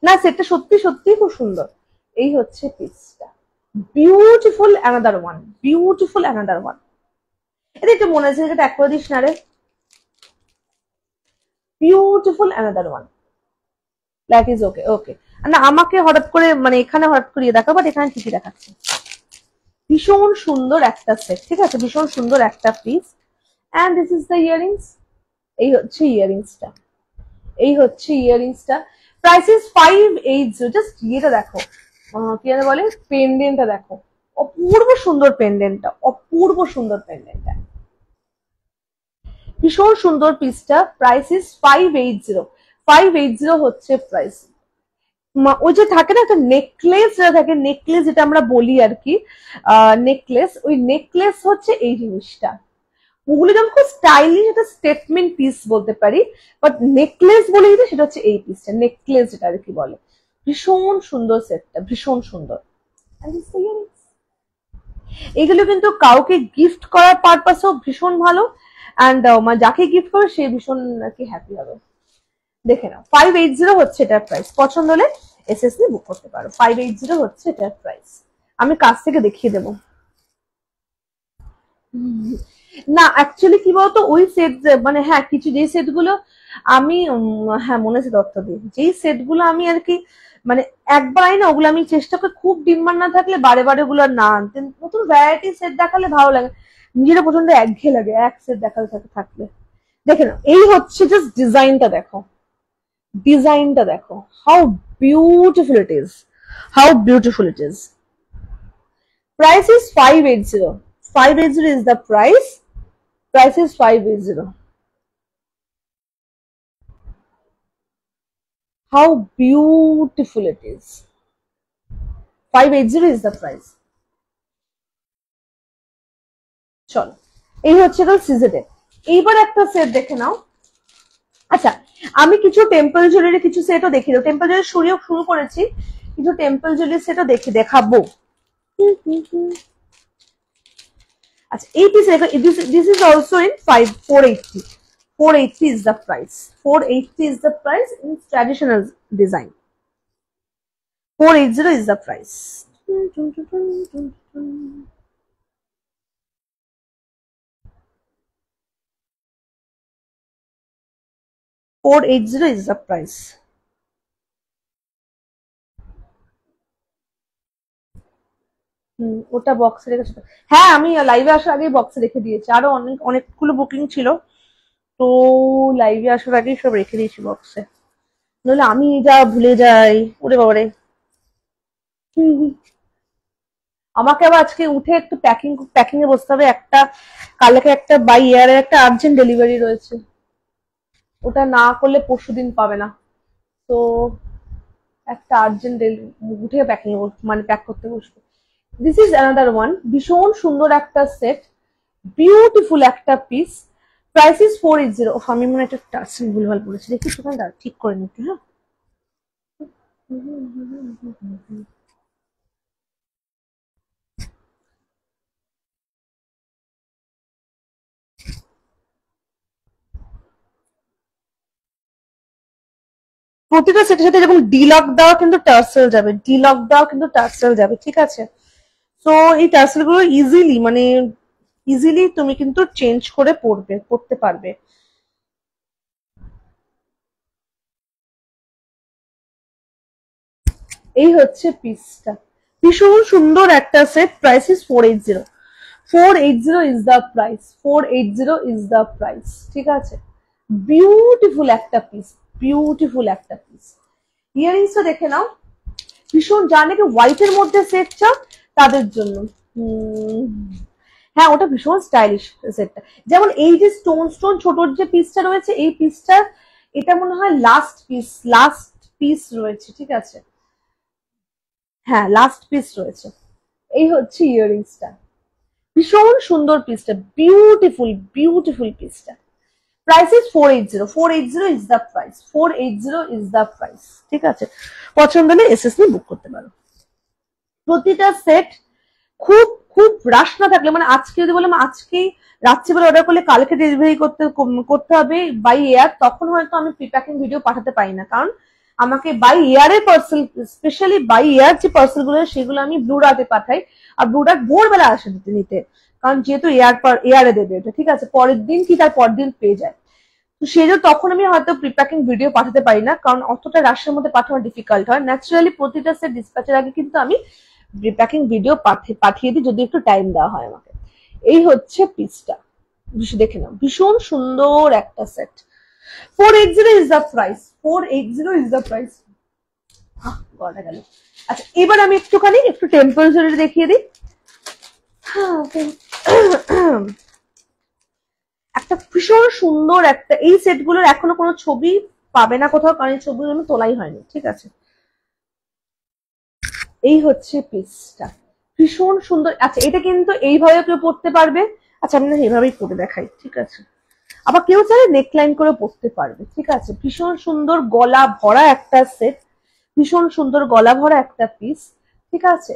না সেটটা সত্যি সত্যি খুব সুন্দর। এই হচ্ছে পিসটা, beautiful another one, beautiful another one. এটা একটু মনে হচ্ছে এটা এক করে দিস না রে। Beautiful another one, like is okay okay. না আমাকে হঠাৎ করে মানে এখানে হঠাৎ করে দেখা, বাট এখানে ঠিকই দেখাচ্ছে। ভীষণ সুন্দর একটা সেট, ঠিক আছে, ভীষণ সুন্দর একটা piece. And this is the earrings. এই হচ্ছে ইয়ারিংসটা, এই হচ্ছে ইয়ারিংসটা। Price is 580। জাস্ট ইয়েটা দেখো, কি যেন বলে, পেন্ডেন্টটা দেখো, অপূর্ব সুন্দর পেন্ডেন্টটা, অপূর্ব সুন্দর পেন্ডেন্টটা, ভীষণ সুন্দর পিসটা। Price is 580। 580 হচ্ছে প্রাইস। ওই যে থাকে না একটা নেকলেস, যেটা থাকে নেকলেস, যেটা আমরা বলি আর কি নেকলেস, ওই নেকলেস হচ্ছে এই জিনিসটা। ওগুলো যেমন খুব স্টাইলিশ একটা স্টেটমেন্ট পিস বলতে পারি, বাট নেকলেস বলে যেটা সেটা হচ্ছে এই পিসটা, নেকলেস যেটা আর কি বলে। ভীষণ সুন্দর সেটটা, ভীষণ সুন্দর। এগুলো কিন্তু কাউকে গিফট করার পারপাসেও ভীষণ ভালো, অ্যান্ড যাকে গিফট করবে সে ভীষণ আর কি হ্যাপি হবে। দেখে নাও 580 হচ্ছে এটার প্রাইস। পছন্দ হলে এসএসসি বুক করতে পারো। 580 হচ্ছে এটার প্রাইস। আমি কাছ থেকে দেখিয়ে দেবো। না অ্যাকচুয়ালি কি বলতো, ওই সেট মানে হ্যাঁ কিছু যে সেট গুলো আমি হ্যাঁ মনে আছে তথ্য দিয়ে, যেই সেট গুলো আমি আর কি মানে একবারই না, ওগুলো আমি চেষ্টা করি খুব ডিমান্ড না থাকলে বারে বারে ওগুলো না আনতে। নতুন ভ্যারাইটি সেট দেখালে ভালো লাগে, নিজেরা প্রচন্ড একঘেয়ে লাগে এক সেট দেখাতে থাকলে। দেখে নাও এই হচ্ছে জাস্ট ডিজাইনটা দেখো, ডিজাইনটা দেখো, how beautiful it is, how beautiful it is. Price is 580. 580 is the price. Price is 580. How beautiful it is. 580 is the price. চলো এই হচ্ছে তো সিজেটে। এইবার একটা সেট দেখে নাও। আচ্ছা আমি কিছু টেম্পল জুয়েলারি কিছু সেটও দেখিয়ে দেবো। টেম্পল জুয়েলারি শুরু করেছি, কিছু টেম্পল জুয়েলারি সেটও দেখাবো। আচ্ছা এই পিস দেখো, this is also in 480. 480 is the price. 480 is the price in traditional design. 480 is the price. 480 is the price. ওটা বক্সে রেখেছি। হ্যাঁ আমি লাইভে আসার আগে বক্সে রেখে দিয়েছি, আরো অনেকগুলো বুকিং ছিল, তো লাইভে আসার আগেই সব রেখে দিয়েছি বক্সে, নইলে আমি যা ভুলে যাই, ওরে বাবারে। আমাকে আবার আজকে উঠে একটু প্যাকিং এ বসতে হবে। একটা কালকে একটা বাই এয়ারের একটা আর্জেন্ট ডেলিভারি রয়েছে, ওটা না করলে পরশুদিন পাবে না, তো একটা আর্জেন্ট উঠে প্যাকিং মানে প্যাক করতে বসবো। দিস ইজ অ্যানাদার ওয়ান, ভীষণ সুন্দর একটা সেট, বিউটিফুল একটা পিস। Price is 480। আমি মনে একটা টার্সেল ভুলভাল বলেছি, দেখি সেখানে ঠিক করে নিতে। হ্যাঁ প্রতিটা সেটের সাথে যেরকম ডিলক দেওয়া কিন্তু টার্সেল যাবে, ডিলক দেওয়া কিন্তু টার্সেল যাবে, ঠিক আছে? তো এই টার্সেল গুলো ইজিলি মানে ইজিলি তুমি কিন্তু চেঞ্জ করে পড়তে পারবে। এই হচ্ছে পিসটা, ভীষণ সুন্দর একটা set. Price is 480। 480 is the price. 480 is the price, ঠিক আছে? বিউটিফুল একটা পিস, বিউটিফুল একটা পিস। ইয়ারিংসটা দেখে নাও, ভীষণ, যা নাকি হোয়াইটের মধ্যে সেট চাও তাদের জন্য হ্যাঁ ওটা ভীষণ স্টাইলিশ সেটটা। যেমন এই যে স্টোন স্টোন ছোট যে পিসটা রয়েছে, এই পিসটা এটা মনে হয় লাস্ট পিস রয়েছে, ঠিক আছে, হ্যাঁ লাস্ট পিস রয়েছে। এই হচ্ছে ইয়াররিংসটা, ভীষণ সুন্দর পিসটা, বিউটিফুল পিসটা। Price is 480, 480 is the price, 480 is the price, ঠিক আছে। পছন্দ হলে এসএসসি বুক করতে পারো। প্রতিটা সেট খুব খুব রাশ না থাকলে, মানে আজকে যদি বললাম আজকেই রাত্রিবেলা অর্ডার করলে কালকে ডেলিভারি করতে হবে বাই এয়ার, তখন হয়তো আমি প্রিপ্যাকিং ভিডিও পাঠাতে পারি না, কারণ আমাকে বাই এয়ারের পার্সেল, স্পেশালি বাই এয়ার যে পার্সেল গুলো সেগুলো আমি ব্লু ডার্টে পাঠাই, আর ব্লু ডার্ট ভোরবেলা আসে নিতে, কারণ যেহেতু এয়ারে দেবে ওটা, ঠিক আছে, পরের দিন কি তার পরের দিন পেয়ে যায়। তো সেই জন্য তখন আমি হয়তো প্রিপ্যাকিং ভিডিও পাঠাতে পারি না, কারণ অতটা রাশের মধ্যে পাঠানো ডিফিকাল্ট হয়। ন্যাচারালি প্রতিটা সেট ডিসপ্যাচের আগে কিন্তু আমি প্রিপ্যাকিং ভিডিও পাঠিয়ে দিই, যদি একটু টাইম দেওয়া হয় আমাকে। এই হচ্ছে পিসটা, দেখে নাও, ভীষণ সুন্দর একটা set. 480 is the price, 480 is the price. গড়া গেল। আচ্ছা এবার আমি একটু টেম্পল জুয়েলারি দেখিয়ে দিই। একটা ভীষণ সুন্দর একটা, এই সেট গুলোর এখনো কোনো ছবি পাবে না কোথাও, কারণ এই ছবিগুলো তোলাই হয়নি, ঠিক আছে। এই হচ্ছে পিসটা, ভীষণ সুন্দর। আচ্ছা এটা কিন্তু এইভাবে কেউ পড়তে পারবে, আচ্ছা আমি না এইভাবেই পরে দেখাই, ঠিক আছে। আবার কেউ চাইলে নেকলাইন করে পড়তে পারবে, ঠিক আছে। ভীষণ সুন্দর গলা ভরা একটা সেট, ভীষণ সুন্দর গলা ভরা একটা পিস, ঠিক আছে,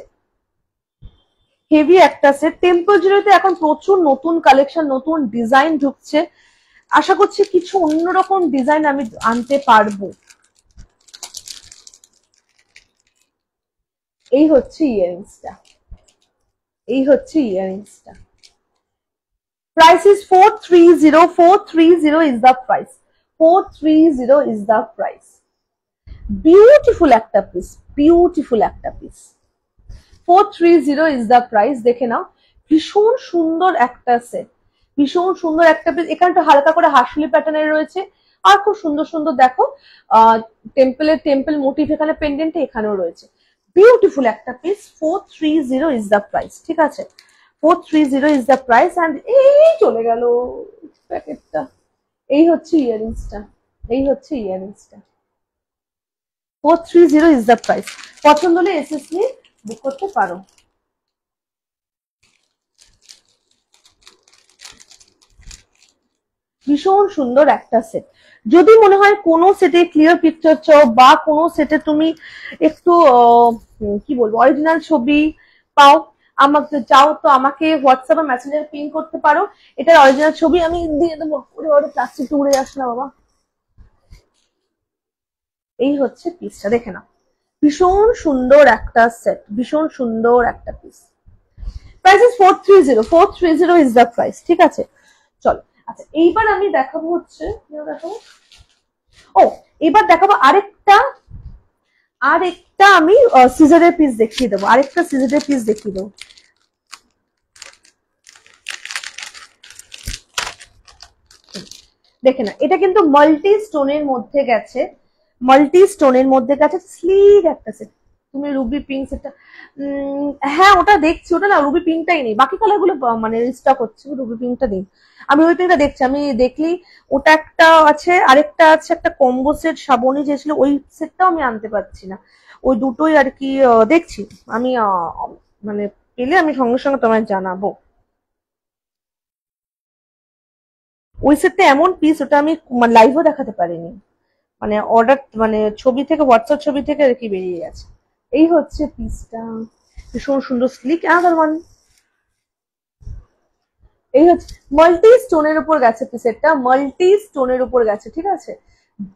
হেভি একটা সেট। টেম্পল জুয়েলারিতে এখন প্রচুর নতুন কালেকশন, নতুন ডিজাইন ঢুকছে, আশা করছি কিছু অন্যরকম ডিজাইন আমি আনতে পারবো। এই হচ্ছে ইয়ারিংসটা, এই হচ্ছে ইয়ারিংসটা। Price is 430, 430 is the price, 430 is the price. Beautiful একটা পিস, বিউটিফুল একটা পিস, 430 ইজ দ্য প্রাইস। দেখে নাও, ভীষণ সুন্দর একটা সেট, ভীষণ সুন্দর একটা পিস। এখানটা হালকা করে হাসলি প্যাটার্নের রয়েছে, আর খুব সুন্দর সুন্দর দেখো টেম্পল মোটিভ এখানে পেন্ডেন্টে এখানেও রয়েছে, বিউটিফুল একটা পিস। 430 ইজ দ্য প্রাইস, ঠিক আছে, 430 ইজ দ্য প্রাইস। এন্ড এই চলে গেল প্যাকেটটা। এই হচ্ছে ইয়ারিংসটা, এই হচ্ছে ইয়ারিংসটা, 430 ইজ দ্য প্রাইস। পছন্দ হলে এসএসসি বুক করতে পারো। ভীষণ সুন্দর একটা সেট। যদি মনে হয় কোনো সেটে ক্লিয়ার পিকচার চাও, বা কোনো সেটে তুমি একটু কি বলবো অরিজিনাল ছবি পাও, আমাকে চাও, তো আমাকে হোয়াটসঅ্যাপে মেসেঞ্জারে পিন করতে পারো, এটার অরিজিনাল ছবি আমি দিয়ে দেবো। ওরে প্লাস্টিক উড়ে আসে না বাবা। এই হচ্ছে পিসটা, দেখে নাও, ভীষণ সুন্দর একটা সেট, ভীষণ সুন্দর একটা piece. Price is 430, 430 is the price, ঠিক আছে। চলো আচ্ছা এইবার আমি দেখাবো হচ্ছে, ও এবার দেখাবো আরেকটা আমি সিজারের পিস দেখিয়ে দেবো, আরেকটা সিজারের পিস দেখিয়ে দেবো। দেখে না, এটা কিন্তু মাল্টি স্টোনের মধ্যে গেছে, মাল্টি স্টোনের মধ্যে গেছে, স্লিক একটা সেট। তুমি রুবি পিঙ্ক সেটটা, হ্যাঁ ওটা দেখছি, ওটা না রুবি পিঙ্কটাই নেই, বাকি কালার গুলো মানে স্টক হচ্ছে, রুবি পিঙ্কটা নেই। আমি রুবি পিঙ্কটা দেখছি, আমি দেখলি ওটা একটা আছে, আরেকটা আছে একটা কম্বো সেট শ্রাবণী যে ছিল, ওই সেটটাও আমি আনতে পারছি না। ওই দুটোই আর কি দেখছি আমি, মানে পেলে আমি সঙ্গে সঙ্গে তোমায় জানাবো। ওই সেটটা এমন পিস, ওটা আমি লাইভও দেখাতে পারিনি, মানে অর্ডার মানে ছবি থেকে, হোয়াটসঅ্যাপ ছবি থেকে আর কি বেরিয়ে গেছে। এই হচ্ছে পিসটা, ভীষণ সুন্দর স্লিক। আদার ওয়ান, এই হচ্ছে মাল্টি স্টোনের উপর গেছে পিসেরটা, মাল্টি স্টোনের উপর গেছে, ঠিক আছে,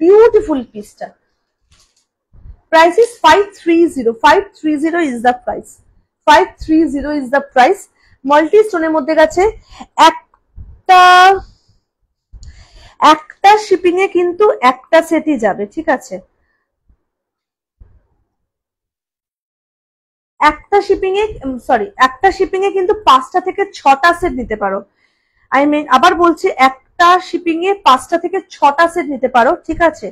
বিউটিফুল পিসটা। Price is 530, 530 is the price, 530 is the price. Multi স্টোনের মধ্যে গেছে, একটা শিপিং এ কিন্তু একটা সেটই যাবে, ঠিক আছে, একটা শিপিং এ কিন্তু 5টা থেকে 6টা সেট নিতে পারো। আবার বলছি, একটা শিপিং এ 5টা থেকে 6টা সেট নিতে পারো, ঠিক আছে।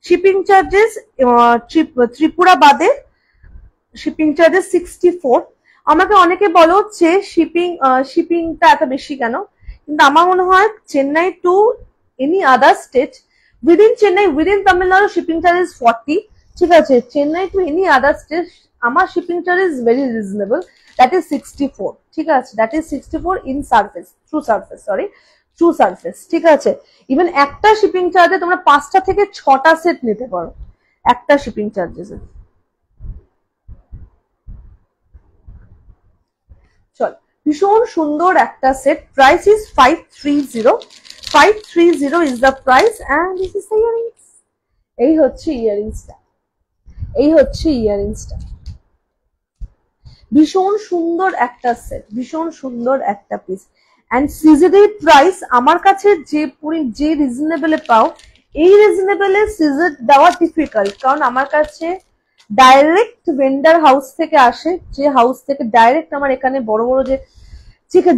শিপিং চার্জেস ত্রিপুরা বাদে শিপিং চার্জেস 64, আমাকে অনেকে বলো যে শিপিংটা এত বেশি কেন, কিন্তু আমার মনে হয় Chennai to any other state within Chennai within Tamil Nadu shipping charge is 40, ঠিক আছে। Chennai to any other state আমার shipping charge is very reasonable, that is 64, ঠিক আছে। That is 64 in surface, true surface, ঠিক আছে। ইভেন একটা শিপিং চার্জে তোমরা 5টা থেকে 6টা সেট নিতে পারো একটা শিপিং চার্জেসে। চল, ভীষণ সুন্দর একটা set, price is 530 is the price and this is the earrings. এই হচ্ছে ইয়ারিংসটা, ভীষণ সুন্দর একটা সেট, ভীষণ সুন্দর একটা পিস। এন্ড সিজের প্রাইস আমার কাছে যে রিজনেবলে পাও, এই রিজনেবলে সিজের দেওয়া ডিফিকাল্ট, কারণ আমার কাছে ডাইরেক্ট ভেন্ডার হাউস থেকে আসে, যে হাউস থেকে ডাইরেক্ট আমার এখানে বড় বড়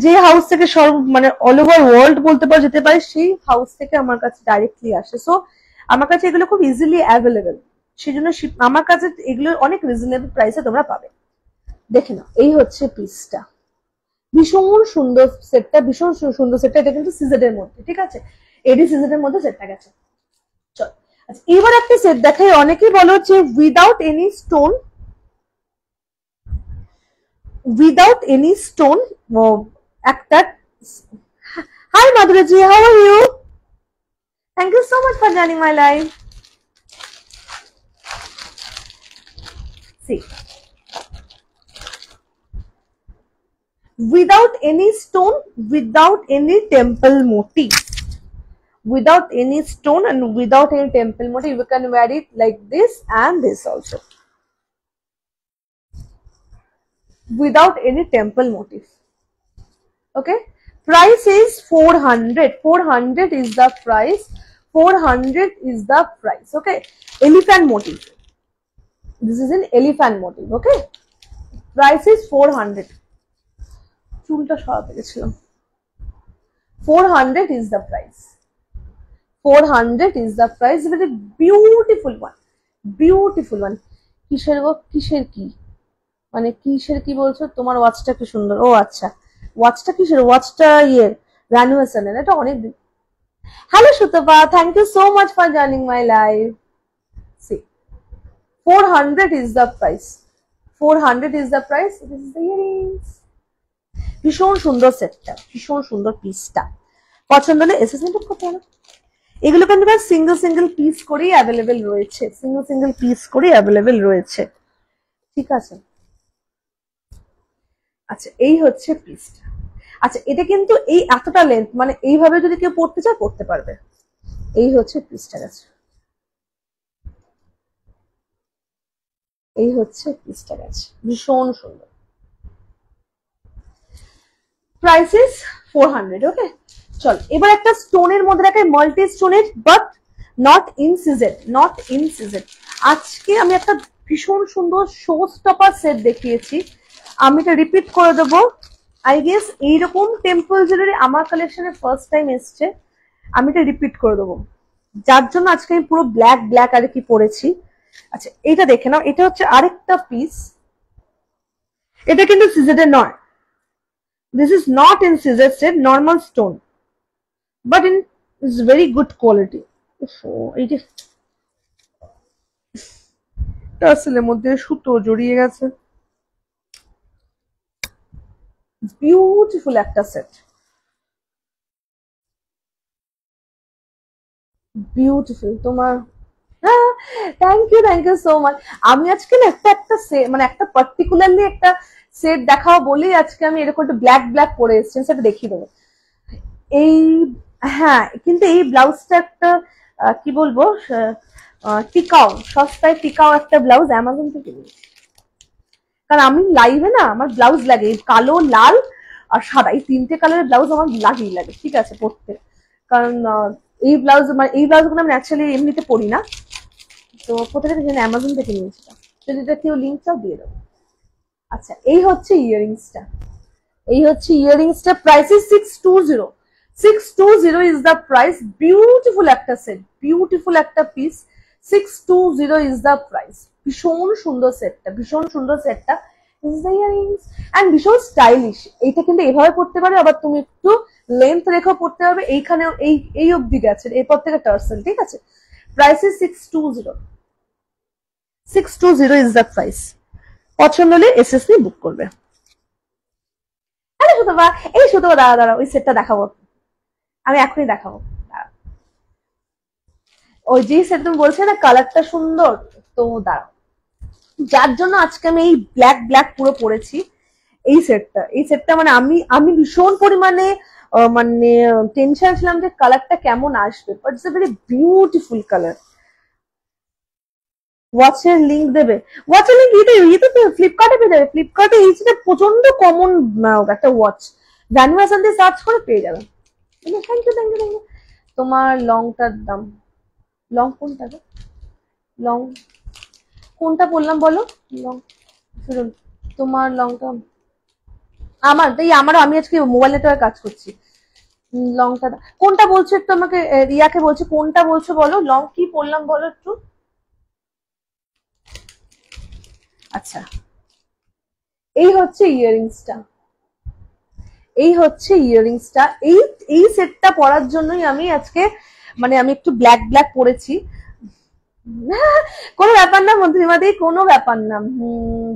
যে হাউস থেকে সব মানে অল ওভার ওয়ার্ল্ড বলতে পারো যেতে পারে, সেই হাউস থেকে আমার কাছে ডাইরেক্টলি আসে। সো আমার কাছে এগুলো খুব ইজিলি অ্যাভেলেবেল, সেই জন্য আমার কাছে এগুলো অনেক রিজনেবল প্রাইসে তোমরা পাবে। দেখে নাও, এই হচ্ছে পিসটা, ভীষণ সুন্দর সেটটা, ভীষণ সুন্দর সেটটা। এটা কিন্তু সিজেড এর মধ্যে, ঠিক আছে, এডি সিজেড এর মধ্যে সেটটা গেছে। চল, আচ্ছা এবার একটা সেট দেখাই। অনেকেই বলো যে উইদাউট এনি স্টোন একটা। Hi Madhuri ji, how are you? Thank you so much for joining my live. See, without any stone, without any temple motif, without any stone and without any temple motif, you can wear it like this and this also, without any temple motif. Okay, price is 400 is the price, 400 is the price. Okay, elephant motif, this is an elephant motif. Okay, price is 400, চুলটা সরাতে গেছিলাম। 400 is the price, 400 is the price. Very beautiful one. কিসের গো, কিসের কি মানে কিসের কি বলছো? তোমার ওয়াচটা কি সুন্দর। ও আচ্ছা, ওয়াচটা কিসের? ওয়াচটা রানুয়েশনের, এটা অনেক দিন। Hello Sutapa, thank you so much for joining my live. See, 400 is the price, 400 is the price. This is the earrings. ভীষণ সুন্দর সেটটা, ভীষণ সুন্দর পিসটা। পছন্দ হলে এসএসএম বুক করতে হবে। এগুলো কিন্তু সিঙ্গেল পিস করেই অ্যাভেলেবেল রয়েছে, সিঙ্গেল পিস করেই অ্যাভেলেবেল রয়েছে, ঠিক আছে। আচ্ছা, এই হচ্ছে পিসটা। আচ্ছা, এটা কিন্তু এই এতটা লেন্থ, মানে এইভাবে যদি কেউ পড়তে চায় পড়তে পারবে। এই হচ্ছে পিসটা গেছে, এই হচ্ছে পিসটা গেছে, ভীষণ সুন্দর। Price is 400। ওকে, চল এবার একটা স্টোনের মধ্যে রাখে, মাল্টি স্টোনের, বাট নট ইন সিজেড। আজকে আমি একটা ভীষণ সুন্দর শো স্টপার সেট দেখিয়েছি, আমি এটা রিপিট করে দেবো। আই গেস এইরকম টেম্পল জুয়েলারি আমার কালেকশনে ফার্স্ট টাইম এসছে, আমি এটা রিপিট করে দেবো, যার জন্য আজকে আমি পুরো ব্ল্যাক আর কি পরেছি। আচ্ছা, এটা দেখে নাও, এটা হচ্ছে আরেকটা পিস, এটা কিন্তু সিজেডের নয়। This is not in scissor set, normal stone, but in is very good quality. এইটা টাসেলের মধ্যে সুতো জড়িয়ে গেছে, বিউটিফুল একটা সেট, বিউটিফুল। তোমার থ্যাংক ইউ সো মাচ। আমি আজকে না একটা মানে একটা পার্টিকুলারলি একটা সেট দেখাও বলি আজকে আমি এরকম একটা ব্ল্যাক পরে এসেছি, সেটা দেখিয়ে দেবো। এই হ্যাঁ, কিন্তু এই ব্লাউজটা একটা কি বলবো, টিকাও, সস্তায় টিকাও একটা ব্লাউজ অ্যামাজন থেকে কিনেছি। কারণ আমি লাইভে না আমার ব্লাউজ লাগে কালো, লাল আর সাদা, এই 3টে কালারের ব্লাউজ আমার লাগে, ঠিক আছে, পরতে। কারণ এই ব্লাউজগুলো আমি অ্যাকচুয়ালি এমনিতে পরি না, তো কোথা থেকে অ্যামাজন থেকে নিয়েছিলাম, যদি কেউ লিঙ্কটাও দিয়ে দেবো। আচ্ছা, এই হচ্ছে ইয়ারিংসটা, price is 620 is the price. Beautiful একটা সেট, বিউটিফুল একটা পিস, 620 ইজ দ্য প্রাইস। ভীষণ সুন্দর সেটটা, this is the earrings and ভীষণ স্টাইলিশ। এইটা কিন্তু এভাবে পড়তে পারবে, আবার তুমি একটু লেন্থ রেখেও পড়তে পারবে। এইখানেও এই অবধি গেছে, এরপর থেকে টার্সেল, ঠিক আছে। Price is 620। 620 is the price. পছন্দ হলে এসএসসি বুক করবে। আরে সুতবা, এই সুতবা দাঁড়া ওই সেটটা দেখাবো, আমি এখনই দেখাবো। ওই যে সেট তুমি বলছে না কালারটা সুন্দর, তো দাঁড়াও, যার জন্য আজকে আমি এই ব্ল্যাক পুরো পরেছি। এই সেটটা মানে আমি ভীষণ পরিমাণে মানে টেনশন ছিলাম যে কালারটা কেমন আসবে, but it's a very beautiful colour. ওয়াচের লিংক দেবে, ওয়াচের লিংক ইয়ে তো ফ্লিপকার্টে পেয়ে যাবে। ফ্লিপকার্টে এই সেটা প্রচন্ড কমন একটা ওয়াচ, ভ্যানুয়াসান দিয়ে সার্চ করে পেয়ে যাবে। Thank you. তোমার লংটার দাম, লং কোনটা, লং কোনটা বললাম বলো, লং শুনুন, তোমার লংটা আমারও, আমি আজকে মোবাইল নেটওয়ার্কে কাজ করছি। লংটা কোনটা বলছো একটু আমাকে, রিয়াকে বলছি কোনটা বলছো বলো, লং কি বললাম বলো একটু। আচ্ছা, এই হচ্ছে ইয়ারিংসটা, এই সেটটা পরার জন্যই আমি আজকে মানে আমি একটু ব্ল্যাক পরেছি। কোনো ব্যাপার না মন্ত্রীমাদি, কোনো ব্যাপার না।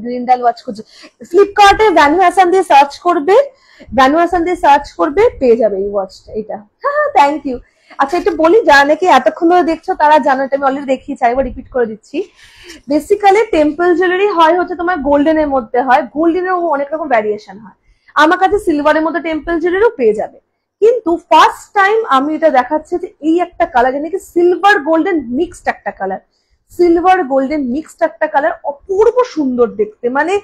গ্রিন্ডাল ওয়াচ করছে, ফ্লিপকার্টে ভ্যানুয়াসান দিয়ে সার্চ করবে পেয়ে যাবে এই ওয়াচটা। এটা হ্যাঁ, থ্যাংক ইউ। আচ্ছা একটু বলি, যারা নাকি এতক্ষণ ধরে দেখছো তারা জানো, এটা আমি অলরেডি দেখিয়েছি, একবার রিপিট করে দিচ্ছি। বেসিক্যালি টেম্পল জুয়েলারি হয় হচ্ছে তোমার গোল্ডেনের মধ্যে হয়, গোল্ডেনের অনেক রকম ভ্যারিয়েশন হয়। আমার কাছে সিলভারের মধ্যে টেম্পল জুয়েলারিও পেয়ে যাবে, কিন্তু ফার্স্ট টাইম আমি এটা দেখাচ্ছি যে এই একটা কালার, নাকি সিলভার গোল্ডেন মিক্সড একটা কালার, অপূর্ব সুন্দর দেখতে। মানে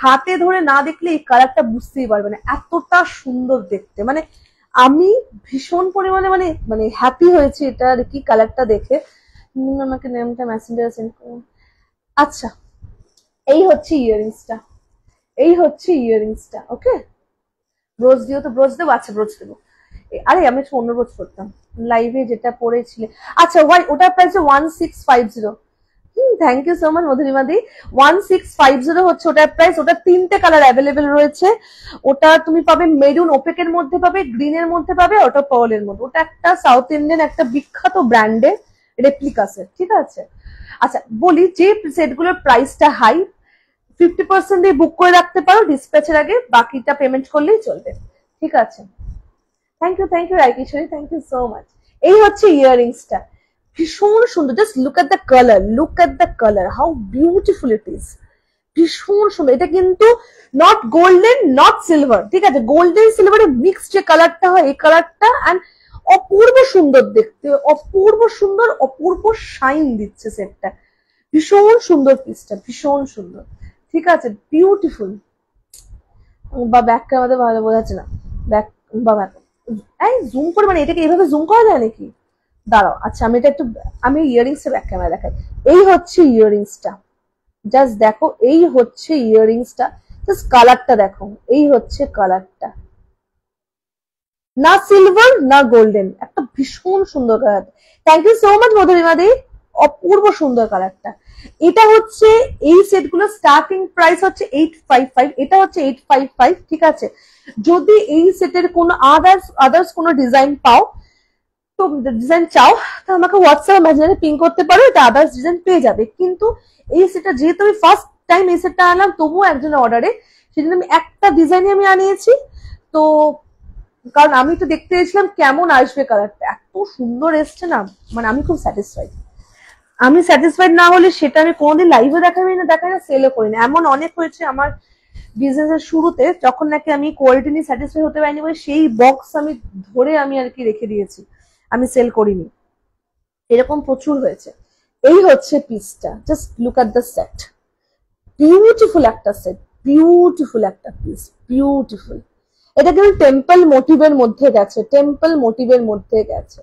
হাতে ধরে না দেখলে এই কালারটা বুঝতেই পারবে না, এতটা সুন্দর দেখতে। মানে আমি ভীষণ পরিমাণে মানে মানে হ্যাপি হয়েছি এটা কি কালারটা দেখে। আমাকে নেমটা মেসেঞ্জারে সেন্ড করুন। আচ্ছা, এই হচ্ছে ইয়ারিংসটা, ওকে। ব্রোচ দিও তো, ব্রোচ দেবো, আচ্ছা ব্রোচ দেবো। আরে আমি অন্য ব্রোচ করতাম লাইভে যেটা পড়েছিলে। আচ্ছা ওটার price 1650। Thank you so much মধুরিমাদি। 1650 হচ্ছে ওটার প্রাইস। ওটা 3টে কালার অ্যাভেলেবেল রয়েছে। ওটা তুমি পাবে মেরুন ওপেকের মধ্যে পাবে, গ্রিনের মধ্যে পাবে, ওটা পার্লের মধ্যে। ওটা একটা সাউথ ইন্ডিয়ান একটা বিখ্যাত ব্র্যান্ডের রেপ্লিকা সেট, ঠিক আছে। আচ্ছা বলি, যে সেটগুলোর প্রাইসটা হাই, 50% দিয়ে বুক করে রাখতে পারো ডিসপ্যাচের আগে, বাকিটা পেমেন্ট করলেই চলবে, ঠিক আছে। Thank you Raikishori, thank you so much. এই হচ্ছে ইয়ারিংসটা, ভীষণ সুন্দর। Just look at the colour, how beautiful it is. ভীষণ সুন্দর। এটা কিন্তু নট গোল্ডেন নট সিলভার, ঠিক আছে, গোল্ডেন সিলভারের মিক্সড যে কালারটা হয় এই কালারটা, অ্যান্ড অপূর্ব সুন্দর দেখতে, অপূর্ব শাইন দিচ্ছে সেটটা। ভীষণ সুন্দর পিসটা, ভীষণ সুন্দর, ঠিক আছে, বিউটিফুল। বা ব্যাক ক্যামেরাতে ভালো বোঝা যাচ্ছে না, ব্যাক বা ব্যাক এই জুম করে, মানে এটাকে এইভাবে জুম করা যায় নাকি, দাঁড়াও। আচ্ছা আমি ইয়ারিংসটা ব্যাক ক্যামেরা দেখাই। এই হচ্ছে ইয়ারিংসটা, জাস্ট দেখো, এই হচ্ছে ইয়ারিংসটা, জাস্ট কালারটা দেখো, এই হচ্ছে কালারটা, না সিলভার না গোল্ডেন, একটা ভীষণ সুন্দর colour. Thank you so much মধুরিমাদি, অপূর্ব সুন্দর কালারটা। এটা হচ্ছে এই সেটগুলো স্টার্টিং প্রাইস হচ্ছে 855, এটা হচ্ছে 855, ঠিক আছে। যদি এই সেটের কোনো আদার্স কোনো ডিজাইন পাও, তো ডিজাইন চাও, তো আমাকে হোয়াটসঅ্যাপ মেসেজে পিং করতে পারো, এটা আদার্স ডিজাইন পেয়ে যাবে। কিন্তু এই সেটটা যেহেতু আমি ফার্স্ট টাইম এই সেটটা আনলাম, তবুও একজনের অর্ডারে, সেজন্য আমি একটা ডিজাইনই আমি আনিয়েছি। তো কারণ আমি তো দেখতে চেয়েছিলাম কেমন আসবে কালারটা, এত সুন্দর এসছে না, মানে আমি খুব স্যাটিসফাইড না হলে সেটা আমি কোনোদিন লাইভে দেখাই না, সেলও করি না। এমন অনেক হয়েছে আমার বিজনেসের শুরুতে, যখন নাকি আমি কোয়ালিটি নিয়ে স্যাটিসফাই হতে পারিনি, সেই বক্স আমি ধরে আমি আর কি রেখে দিয়েছি, আমি সেল করিনি, এরকম প্রচুর হয়েছে। এই হচ্ছে পিসটা, just look at the set, beautiful একটা সেট, বিউটিফুল একটা পিস, বিউটিফুল। এটা কিন্তু টেম্পল মোটিভের মধ্যে গেছে,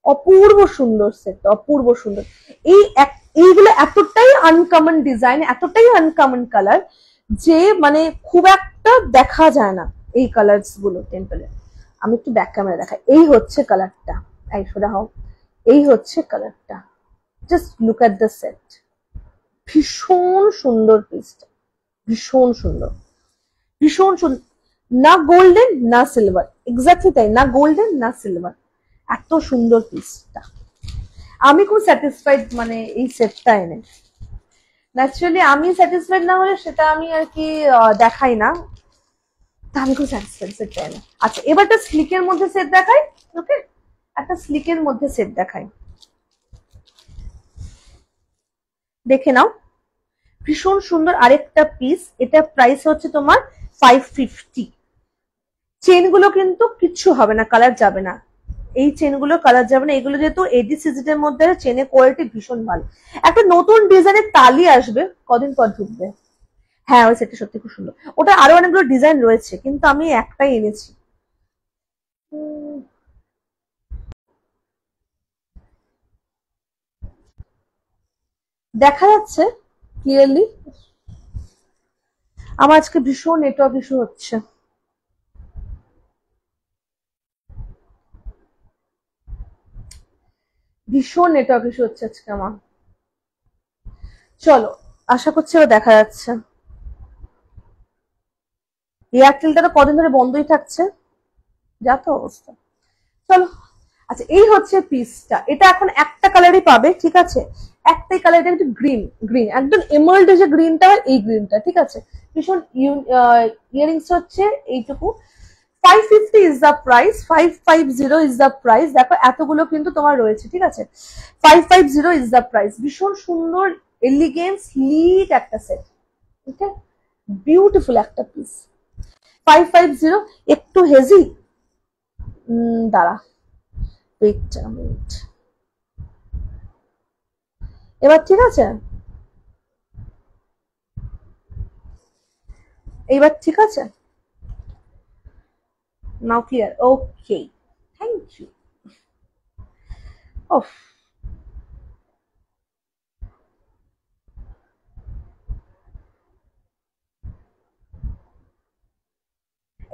অপূর্ব সুন্দর সেট, অপূর্ব সুন্দর। এইগুলো এতটাই আনকমন ডিজাইন, এতটাই আনকমন কালার, যে মানে খুব একটা দেখা যায় না এই কালার্স গুলো টেম্পলের। আমি একটু ব্যাক ক্যামেরা দেখাই। এই হচ্ছে কালারটা, এই সোজা হও, এই হচ্ছে কালারটা, just look at the set, ভীষণ সুন্দর পিসটা, ভীষণ সুন্দর, ভীষণ সুন্দর, না গোল্ডেন না সিলভার, এক্স্যাক্টলি তাই, না গোল্ডেন না সিলভার, এত সুন্দর পিসটা। আমি খুব স্যাটিসফাইড মানে এই সেটটা এনে। ন্যাচারালি আমি স্যাটিসফাইড না হলে সেটা আমি আর কি দেখাই না, তা আমি খুব স্যাটিসফাইড সেটটা এনে। আচ্ছা এবার একটা স্লিকের মধ্যে সেট দেখাই। ওকে, একটা স্লিকের মধ্যে সেট দেখাই, দেখে নাও, ভীষণ সুন্দর আরেকটা পিস। এটা প্রাইস হচ্ছে তোমার 550। চেনগুলো কিন্তু কিচ্ছু হবে না, কালার যাবে না, এই চেনগুলো কালার যাবে না। এগুলো যেহেতু এডি সিজিটের মধ্যে, চেনের কোয়ালিটি ভীষণ ভালো। একটা নতুন ডিজাইনের তালি আসবে, কদিন পর ঢুকবে। হ্যাঁ ওই সেটটা সত্যি খুব সুন্দর, ওটা আরো অনেকগুলো ডিজাইন রয়েছে কিন্তু আমি একটাই এনেছি। দেখা যাচ্ছে ক্লিয়ারলি? আমার আজকে ভীষণ নেটওয়ার্ক ইস্যু হচ্ছে। ভীষণ নেটওয়ার্ক ইস্যু হচ্ছে আজকে আমার। চলো, আশা করছি এবার দেখা যাচ্ছে। এয়ারটেলটা তো কদিন ধরে বন্ধই থাকছে, যা তো অবস্থা। চলো, আচ্ছা এই হচ্ছে পিসটা। এটা এখন একটা কালারই পাবে, ঠিক আছে, একটাই কালার, এটা গ্রিন, গ্রিন একদম এমার্ল্ড যে গ্রিনটা, এই গ্রিনটা, ঠিক আছে। ভীষণ ইয়ারিংস হচ্ছে এইটুকু। 550 is the price, 550 is the price. দেখো এতগুলো কিন্তু তোমার রয়েছে, ঠিক আছে, 550 ইজ দ্য প্রাইস। ভীষণ সুন্দর এলিগেন্ট স্লিক একটা সেট, ওকে, বিউটিফুল একটা পিস। 550, একটু হেজি, দাঁড়া ওয়েট মিনিট, এবার ঠিক আছে, এইবার ঠিক আছে, নাও ক্লিয়ার, ওকে, থ্যাংক ইউ। ওফ,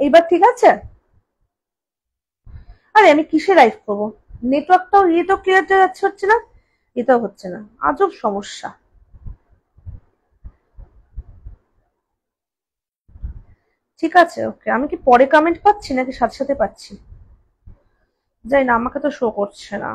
এইবার ঠিক আছে। আরে আমি কিসে লাইভ করবো, নেটওয়ার্কটাও ইয়েটাও ক্লিয়ার যাচ্ছে, হচ্ছে না, এটাও হচ্ছে না, আজব সমস্যা। ঠিক আছে ওকে, আমি কি পরে কমেন্ট পাচ্ছি নাকি সাথে সাথে পাচ্ছি, যাই না, আমাকে তো শো করছে না।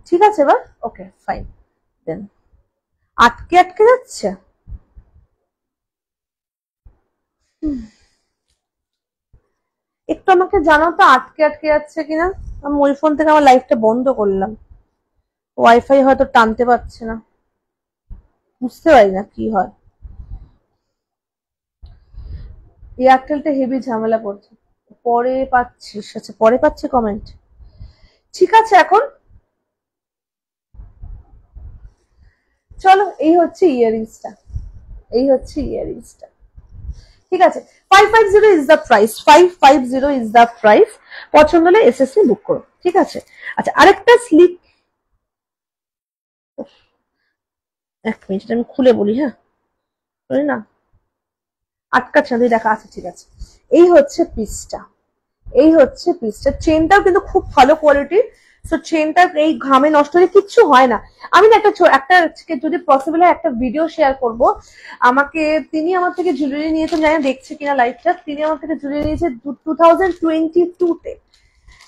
ঠিক আছে এবার, ওকে ফাইন দেন। আটকে আটকে যাচ্ছে, একটু আমাকে জানাও তো আটকে আটকে যাচ্ছে কিনা। আমি ওই ফোন থেকে আমার লাইফটা বন্ধ করলাম, ওয়াইফাই হয়তো টানতে পারছে না, বুঝতে পারি না কি হয়। এয়ারটেলটা হেভি ঝামেলা করছে। পরে পাচ্ছিস, আচ্ছা পরে পাচ্ছি কমেন্ট, ঠিক আছে। এখন চলো, এই হচ্ছে ইয়ারিংসটা, এই হচ্ছে ইয়ারিংসটা, ঠিক আছে। 550 is the price, 550 is the price. পছন্দ হলে এসএসসি বুক করো, ঠিক আছে। আচ্ছা আরেকটা স্লিপ, এক মিনিট আমি খুলে বলি, হ্যাঁ বলি না, আটকাচ্ছে না, দেখা আছে, ঠিক আছে। এই হচ্ছে পিসটা, এই হচ্ছে পিসটা, চেনটাও কিন্তু খুব ভালো কোয়ালিটির। তো চেনটা এই ঘামে নষ্ট হলে কিচ্ছু হয় না। আমি না একটা যদি পসিবল হয় একটা ভিডিও শেয়ার করব। আমাকে তিনি আমার থেকে জুয়েলারি নিয়েছেন, জানি দেখছে কিনা লাইভটা, তিনি আমার থেকে জুয়েলারি নিয়েছে 2022-তে।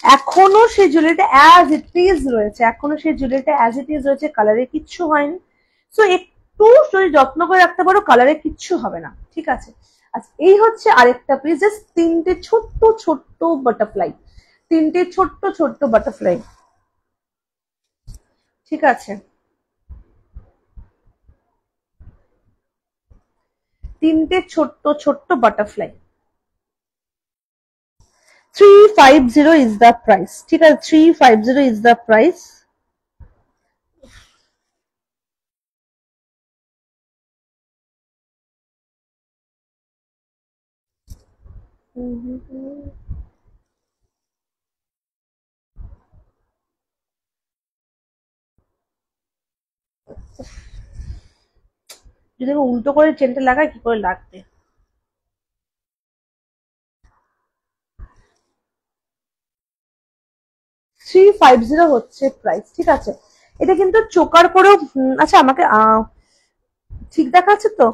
এখনো সেই জুয়েলারিটা অ্যাজ ইট ইজ রয়েছে, এখনো সেই জুয়েলারিটা অ্যাজ ইট ইজ রয়েছে, কালারে কিচ্ছু হয়নি। সো একটু যদি যত্ন করে রাখতে পারো, কালারে কিচ্ছু হবে না, ঠিক আছে। আচ্ছা এই হচ্ছে আরেকটা পিস, জাস্ট তিনটে ছোট্ট ছোট্ট বাটারফ্লাই, তিনটে ছোট্ট ছোট্ট বাটারফ্লাই, ঠিক আছে, তিনটে ছোট্ট ছোট্ট বাটারফ্লাই। 350 ইজ দ্য প্রাইস, ঠিক আছে, 350 ইজ দ্য প্রাইস। যদি আমি উল্টো করে চেনটা লাগাই কি করে লাগবে। 350 হচ্ছে প্রাইস, ঠিক আছে। এটা কিন্তু চোকার করেও, আচ্ছা আমাকে ঠিক দেখাচ্ছে তো?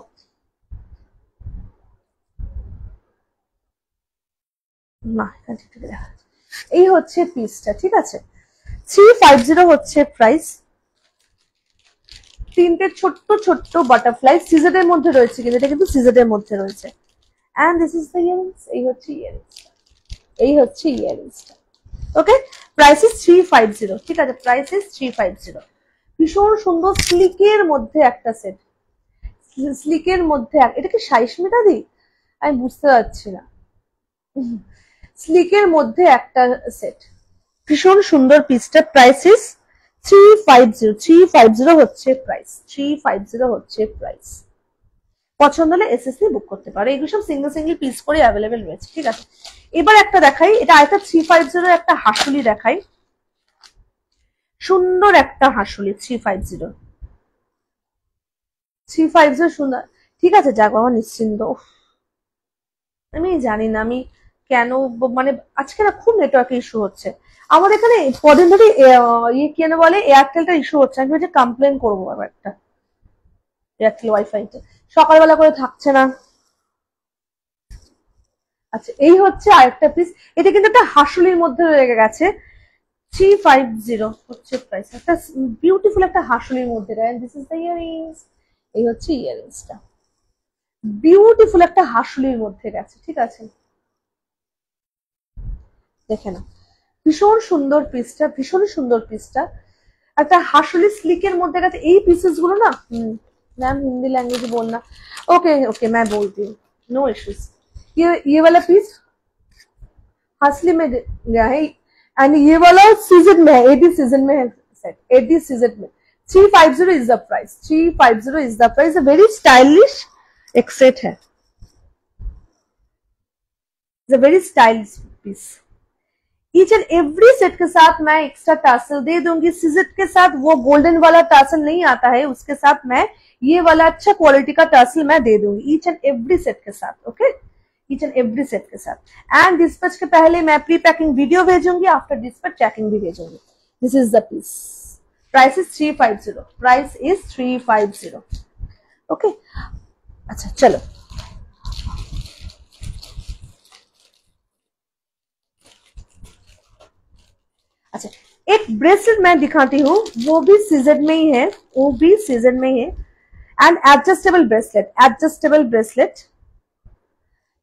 না, ঠিক ঠিক দেখা যাচ্ছে। এই হচ্ছে পিসটা, ঠিক আছে। 350 হচ্ছে প্রাইস। তিনটে ছোট্ট ছোট্ট বাটারফ্লাই সিজেটের মধ্যে রয়েছে, কিন্তু এটা কিন্তু সিজেটের মধ্যে রয়েছে। And this is the earrings. এই হচ্ছে ইয়ারিংস, এই হচ্ছে ইয়ারিংসটা। ওকে, প্রাইস ইজ 350, ঠিক আছে, প্রাইস ইজ 350। ভীষণ সুন্দর স্লিকের মধ্যে একটা সেট, স্লিকের মধ্যে। এটা কি 60 দি? আমি বুঝতে পারছি না। স্লিকের মধ্যে একটা সেট, ভীষণ সুন্দর পিসটা। প্রাইস ইজ 350, 350 হচ্ছে প্রাইস, 350 হচ্ছে প্রাইস। পছন্দ হলে এসএসসি বুক করতে পারো। এগুলো সব সিঙ্গেল সিঙ্গেল পিস করে অ্যাভেলেবেল রয়েছে, ঠিক আছে। এবার একটা দেখাই, এটা আরেকটা 350 একটা হাসুলি দেখাই। সুন্দর একটা হাসুলি 350, 350 সুন্দর, ঠিক আছে। যাক বাবা, নিশ্চিন্ত। আমি জানি না আমি কেন, মানে আজকে না খুব নেটওয়ার্ক ইস্যু হচ্ছে আমাদের এখানে। কদিন ধরে ইয়ে কেন বলে এয়ারটেলটা ইস্যু হচ্ছে। আমি ভাবছি কমপ্লেন করবো একটা, এয়ারটেল ওয়াইফাইতে সকালবেলা করে থাকছে না। আচ্ছা, এই হচ্ছে আরেকটা পিস। এটা কিন্তু একটা হাসুলির মধ্যে লেগে গেছে। 350 হচ্ছে প্রাইস, একটা বিউটিফুল একটা হাসুলির মধ্যে। This is the earrings. এই হচ্ছে ইয়ারিংসটা, বিউটিফুল একটা হাসুলির মধ্যে গেছে, ঠিক আছে। দেখে না, ভীষণ সুন্দর পিসটা, ভীষণ সুন্দর পিসটা। একটা হাসুলি স্লিকের মধ্যে গেছে। এই পিসেস গুলো না, मैम हिंदी लैंग्वेज बोलना। ओके ओके, मैं बोलती हूँ, नो इश्यूज। ये वाला पीस हसली में गया है, एंड ये वाला सीजन में है, एडी सीजन में है सेट, एडी सीजन में। 350 is the price, 350 is the price. Very stylish एक सेट है, very stylish piece. Each and every set के साथ मैं एक्स्ट्रा टासल दे दूंगी। सीजेट के साथ वो गोल्डन वाला टासल नहीं आता है, उसके साथ मैं ये वाला अच्छा क्वालिटी का टासल मैं दे दूंगी ईच एंड एवरी सेट के साथ। Okay, each and every set के साथ। एंड डिस्पैच के पहले मैं प्री पैकिंग वीडियो भेजूंगी, आफ्टर डिस्पैच चेकिंग भी भेजूंगी। This is the piece, price is 350, price is 350। Okay, अच्छा चलो अच्छा, एक ब्रेसलेट मैं दिखाती हूँ, वो भी सीजन में ही है, वो भी सीजन में ही है। And adjustable bracelet, adjustable bracelet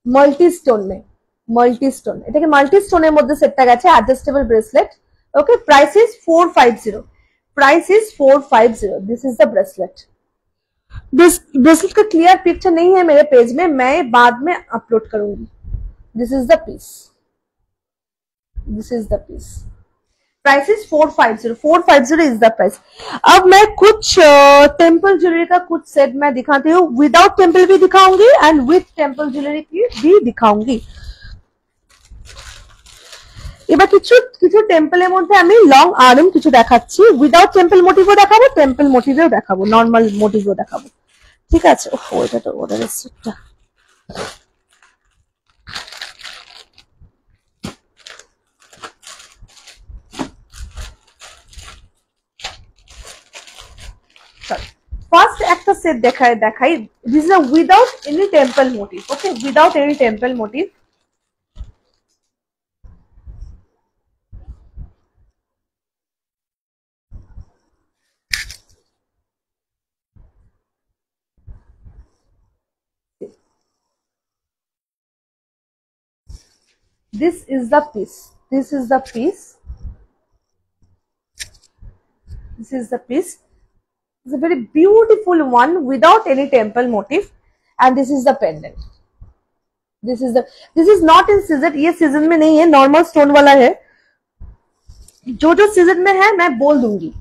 multi stone में, মাল্টি স্টোন, এটাকে মাল্টি স্টোনের মধ্যে সেটটা গেছে। Adjustable bracelet. Okay, price is 450, price is 450। This is the bracelet. This bracelet का क्लियर पिक्चर नहीं है मेरे पेज में, मैं बाद में अपलोड करूंगी। This is the piece, this is the piece. Price is 450, 450 is the price. अब मैं कुछ टेम्पल ज्वेलरी का कुछ सेट मैं दिखाती हूँ, विदाउट टेम्पल भी दिखाऊंगी एंड विथ टेम्पल ज्वेलरी की भी दिखाऊंगी। এবার কিছু কিছু টেম্পলের মধ্যে আমি লং আর্ম কিছু দেখাচ্ছি, উইদাউট টেম্পল মোটিভও দেখাবো, টেম্পল মোটিভেও দেখাবো, নর্মাল মোটিভও দেখাবো, ঠিক আছে। ওটা তো ওটার সেটটা ফার্স্ট একটা সেট দেখাই। This is without any temple motif. Okay, without any temple motif. This is the piece, this is the piece, this is the piece. It's a very beautiful one without any temple motif, and this is the pendant. This is not in season, ये season में नहीं है, normal stone वाला है। जो जो season में है मैं बोल दूंगी।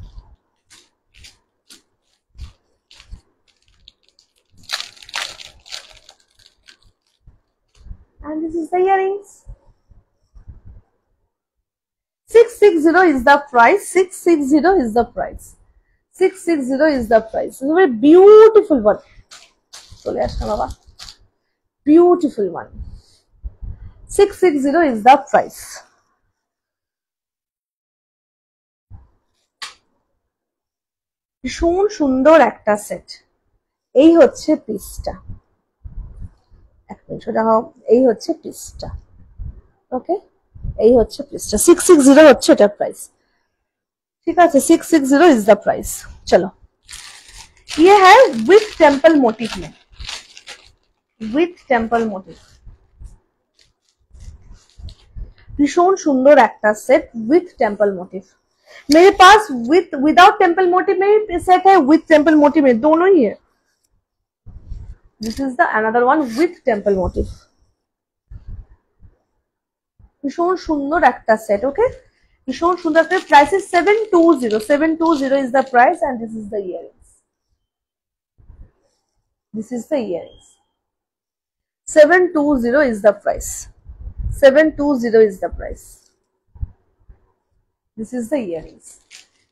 And this is the earrings. 660 is the price, 660 is the price, 660 is the price. It's a very beautiful one. চলে আসনা বাবা, beautiful one. 660 is the price. ভীষণ সুন্দর একটা সেট। এই হচ্ছে পিসটা, এক মিনিট দেখাও, এই হচ্ছে পিসটা। ওকে, এই হচ্ছে পিসটা 660 হচ্ছে এটার প্রাইস, ঠিক আছে? 660 इज द प्राइस। चलो ये है विथ टेम्पल मोटिव में, विथ टेम्पल मोटिव, भीषण सुंदर একটা सेट विथ टेम्पल मोटिव। मेरे पास विथ विदाउट टेम्पल मोटिव में भी सेट है, विथ टेम्पल मोटिव में, दोनों ही है। This is the another one with temple motive, भीषण सुंदर একটা सेट। ओके, भीषण सुंदर একটা, price is 720, 720 is the price and this is the earrings, this is the earrings, 720 is the price, 720 is the price, this is the earrings।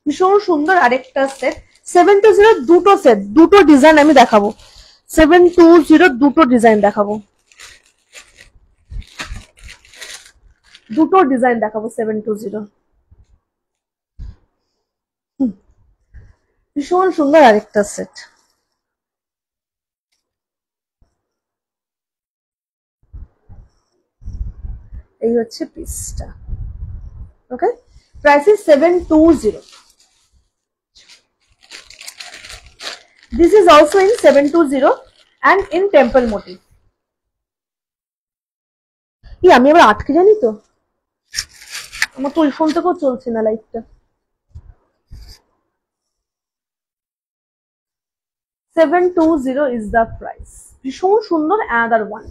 ভীষণ সুন্দর আরেকটা set 720, দুটো সেট, দুটো ডিজাইন আমি দেখাবো। 720 দুটো ডিজাইন দেখাবো, দুটো ডিজাইন দেখাবো 720। ভীষণ সুন্দর আরেকটা সেট। এই হচ্ছে পিসটা। ওকে, price is 720। This is also in 720 and in temple motif। আমি আবার আটকে জানি তো, আমার তো ওই ফোন থেকেও চলছে না লাইভটা। 720 is the price, ভীষণ সুন্দর another one।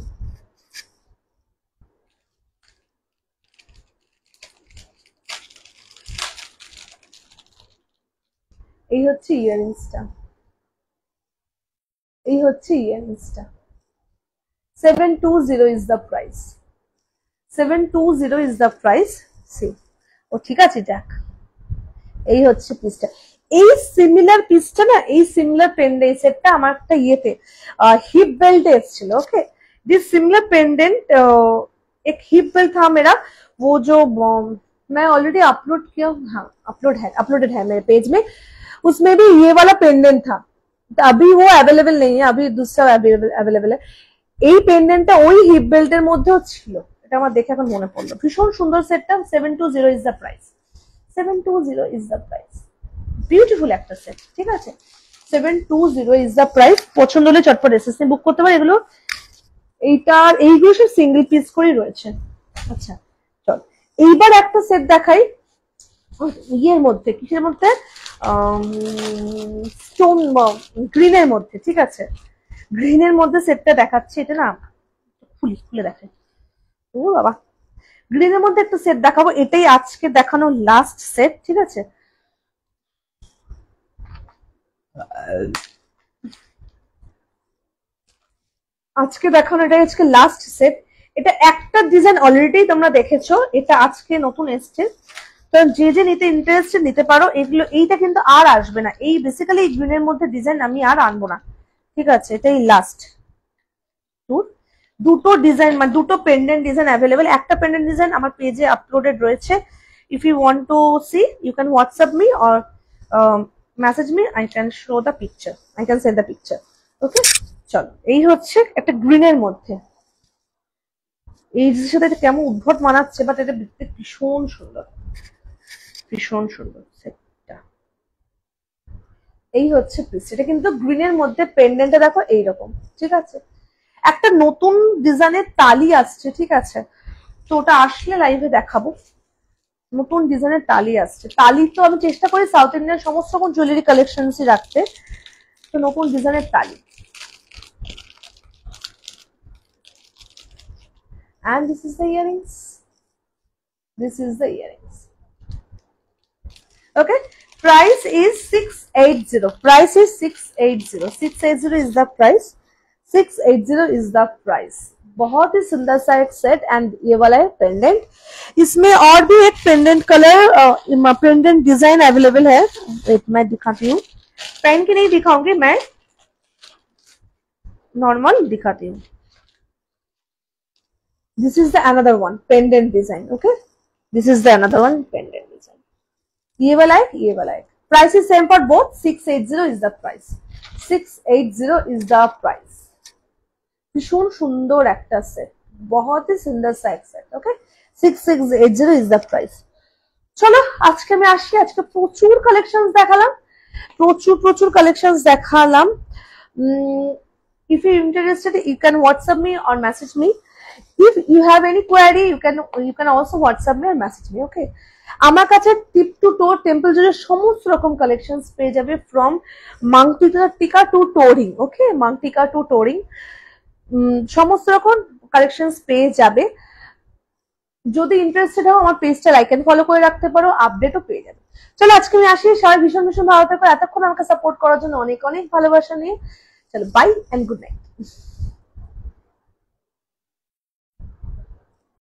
এই হচ্ছে ইয়ারিংসটা, এই হচ্ছে ইয়ারিংসটা। 720 is the price, 720 is the price। সি ও ঠিক আছে, দেখ এই হচ্ছে পিসটা। এই সিমিলার পিসটা না, এই সিমিলার পেন্ডেন্ট সেটটা আমার একটা ইয়েতে हिप बेल्ट এসেছিল। ओके, दिस सिमिलर पेंडेंट एक हिप बेल्ट था मेरा, वो जो मैं ऑलरेडी अपलोड किया, हाँ अपलोडेड है मेरे पेज में, उसमें भी ये वाला पेंडेंट था। तो अभी वो अवेलेबल नहीं है, अभी दूसरा अवेलेबल है। এই পেন্ডেন্টটা ওই হিপ বেল্টের মধ্যেও ছিল, এটা আমার দেখে এখন মনে পড়লো। ভীষণ সুন্দর সেটটা, 720 is the price, 720 is the price। Beautiful একটা সেট, ঠিক আছে? 720 is the price। পছন্দ হলে চটপট এসএসসি বুক করতে পারে। এগুলো এইটার এইগুলো সব সিঙ্গেল পিস করেই রয়েছে। আচ্ছা চল, এইবার একটা সেট দেখাই ইয়ের মধ্যে, কিসের মধ্যে, স্টোন গ্রিনের মধ্যে, ঠিক আছে? গ্রিনের মধ্যে সেটটা দেখাচ্ছি। এটা না খুলে দেখে, ও বাবা, গ্রিনের মধ্যে একটা সেট দেখাবো। এটাই আজকে দেখানো লাস্ট সেট, ঠিক আছে? আজকে দেখানো এটাই আজকে লাস্ট সেট। এটা একটা ডিজাইন অলরেডি তোমরা দেখেছো, এটা আজকে নতুন এসছে। তো যে যে নিতে ইন্টারেস্টেড নিতে পারো। এগুলো এইটা কিন্তু আর আসবে না, এই বেসিক্যালি এই গ্রিনের মধ্যে ডিজাইন আমি আর আনবো না, ঠিক আছে? এটাই লাস্ট। দুটো ডিজাইন মানে দুটো পেন্ডেন্ট ডিজাইন অ্যাভেলেবেল। একটা পেন্ডেন্ট ডিজাইন আমার পেজে আপলোডেড রয়েছে। If you want to see you can WhatsApp me or message me, I can show the picture, I can send the picture. Okay, চলো এই হচ্ছে একটা গ্রিনের মধ্যে। এই সাথে এটা কেমন উদ্ভট মানাচ্ছে, বাট এটা দেখতে ভীষণ সুন্দর, ভীষণ সুন্দর সেটটা। এই হচ্ছে পিস। এটা কিন্তু গ্রিনের মধ্যে পেন্ডেন্টটা দেখো এইরকম, ঠিক আছে? একটা নতুন ডিজাইনের তালি আসছে, ঠিক আছে? তো ওটা আসলে লাইভে দেখাবো। নতুন ডিজাইনের তালি আসছে। তালি তো আমি চেষ্টা করি সাউথ ইন্ডিয়ান সমস্ত রকম জুয়েলারি কালেকশনসই রাখতে। তো নতুন ডিজাইনের তালি, and this is the earrings, this is the earrings। Okay, price is 680, price is 680, 680 is the price, 680 is the price। बहुत ही सुंदर सा एक सेट एंड ये वाला है पेंडेंट। इसमें और भी एक pendant colour pendant design available है। एक मैं दिखाती हूँ, पेन की नहीं दिखाऊंगी मैं, नॉर्मल दिखाती हूँ। This is the another one pendant design। Okay, this is the another one pendant design। ये वाला है, ये वाला है। Price is same for both. 680 is the price. 680 is the price. ভীষণ সুন্দর একটা সেট, बहुत ही সুন্দর set. Okay, 6680 is the price. চলো আজকে আমি আসি। আজকে প্রচুর কালেকশনস দেখালাম, প্রচুর কালেকশনস দেখালাম। If you're interested, you can WhatsApp me or message me. If you have any query, you can also WhatsApp me or message me. Okay, আমার কাছে টিপ টু টো টেম্পল জুয়েলারি সমস্ত রকম কালেকশনস পেয়ে যাবে, ফ্রম মাংটিকা টু টোরিং। ওকে, মাংটিকা টু টোরিং সমস্ত রকম collections পেয়ে যাবে। যদি ইন্টারেস্টেড হও আমার পেজটা লাইক এন্ড ফলো করে রাখতে পারো, আপডেটও পেয়ে যাবে। চলো আজকে আমি আসি, সবাই ভীষণ ভালো থাকো। এতক্ষণ আমাকে সাপোর্ট করার জন্য অনেক ভালোবাসা নিয়ে চলো, বাই এন্ড গুড নাইট।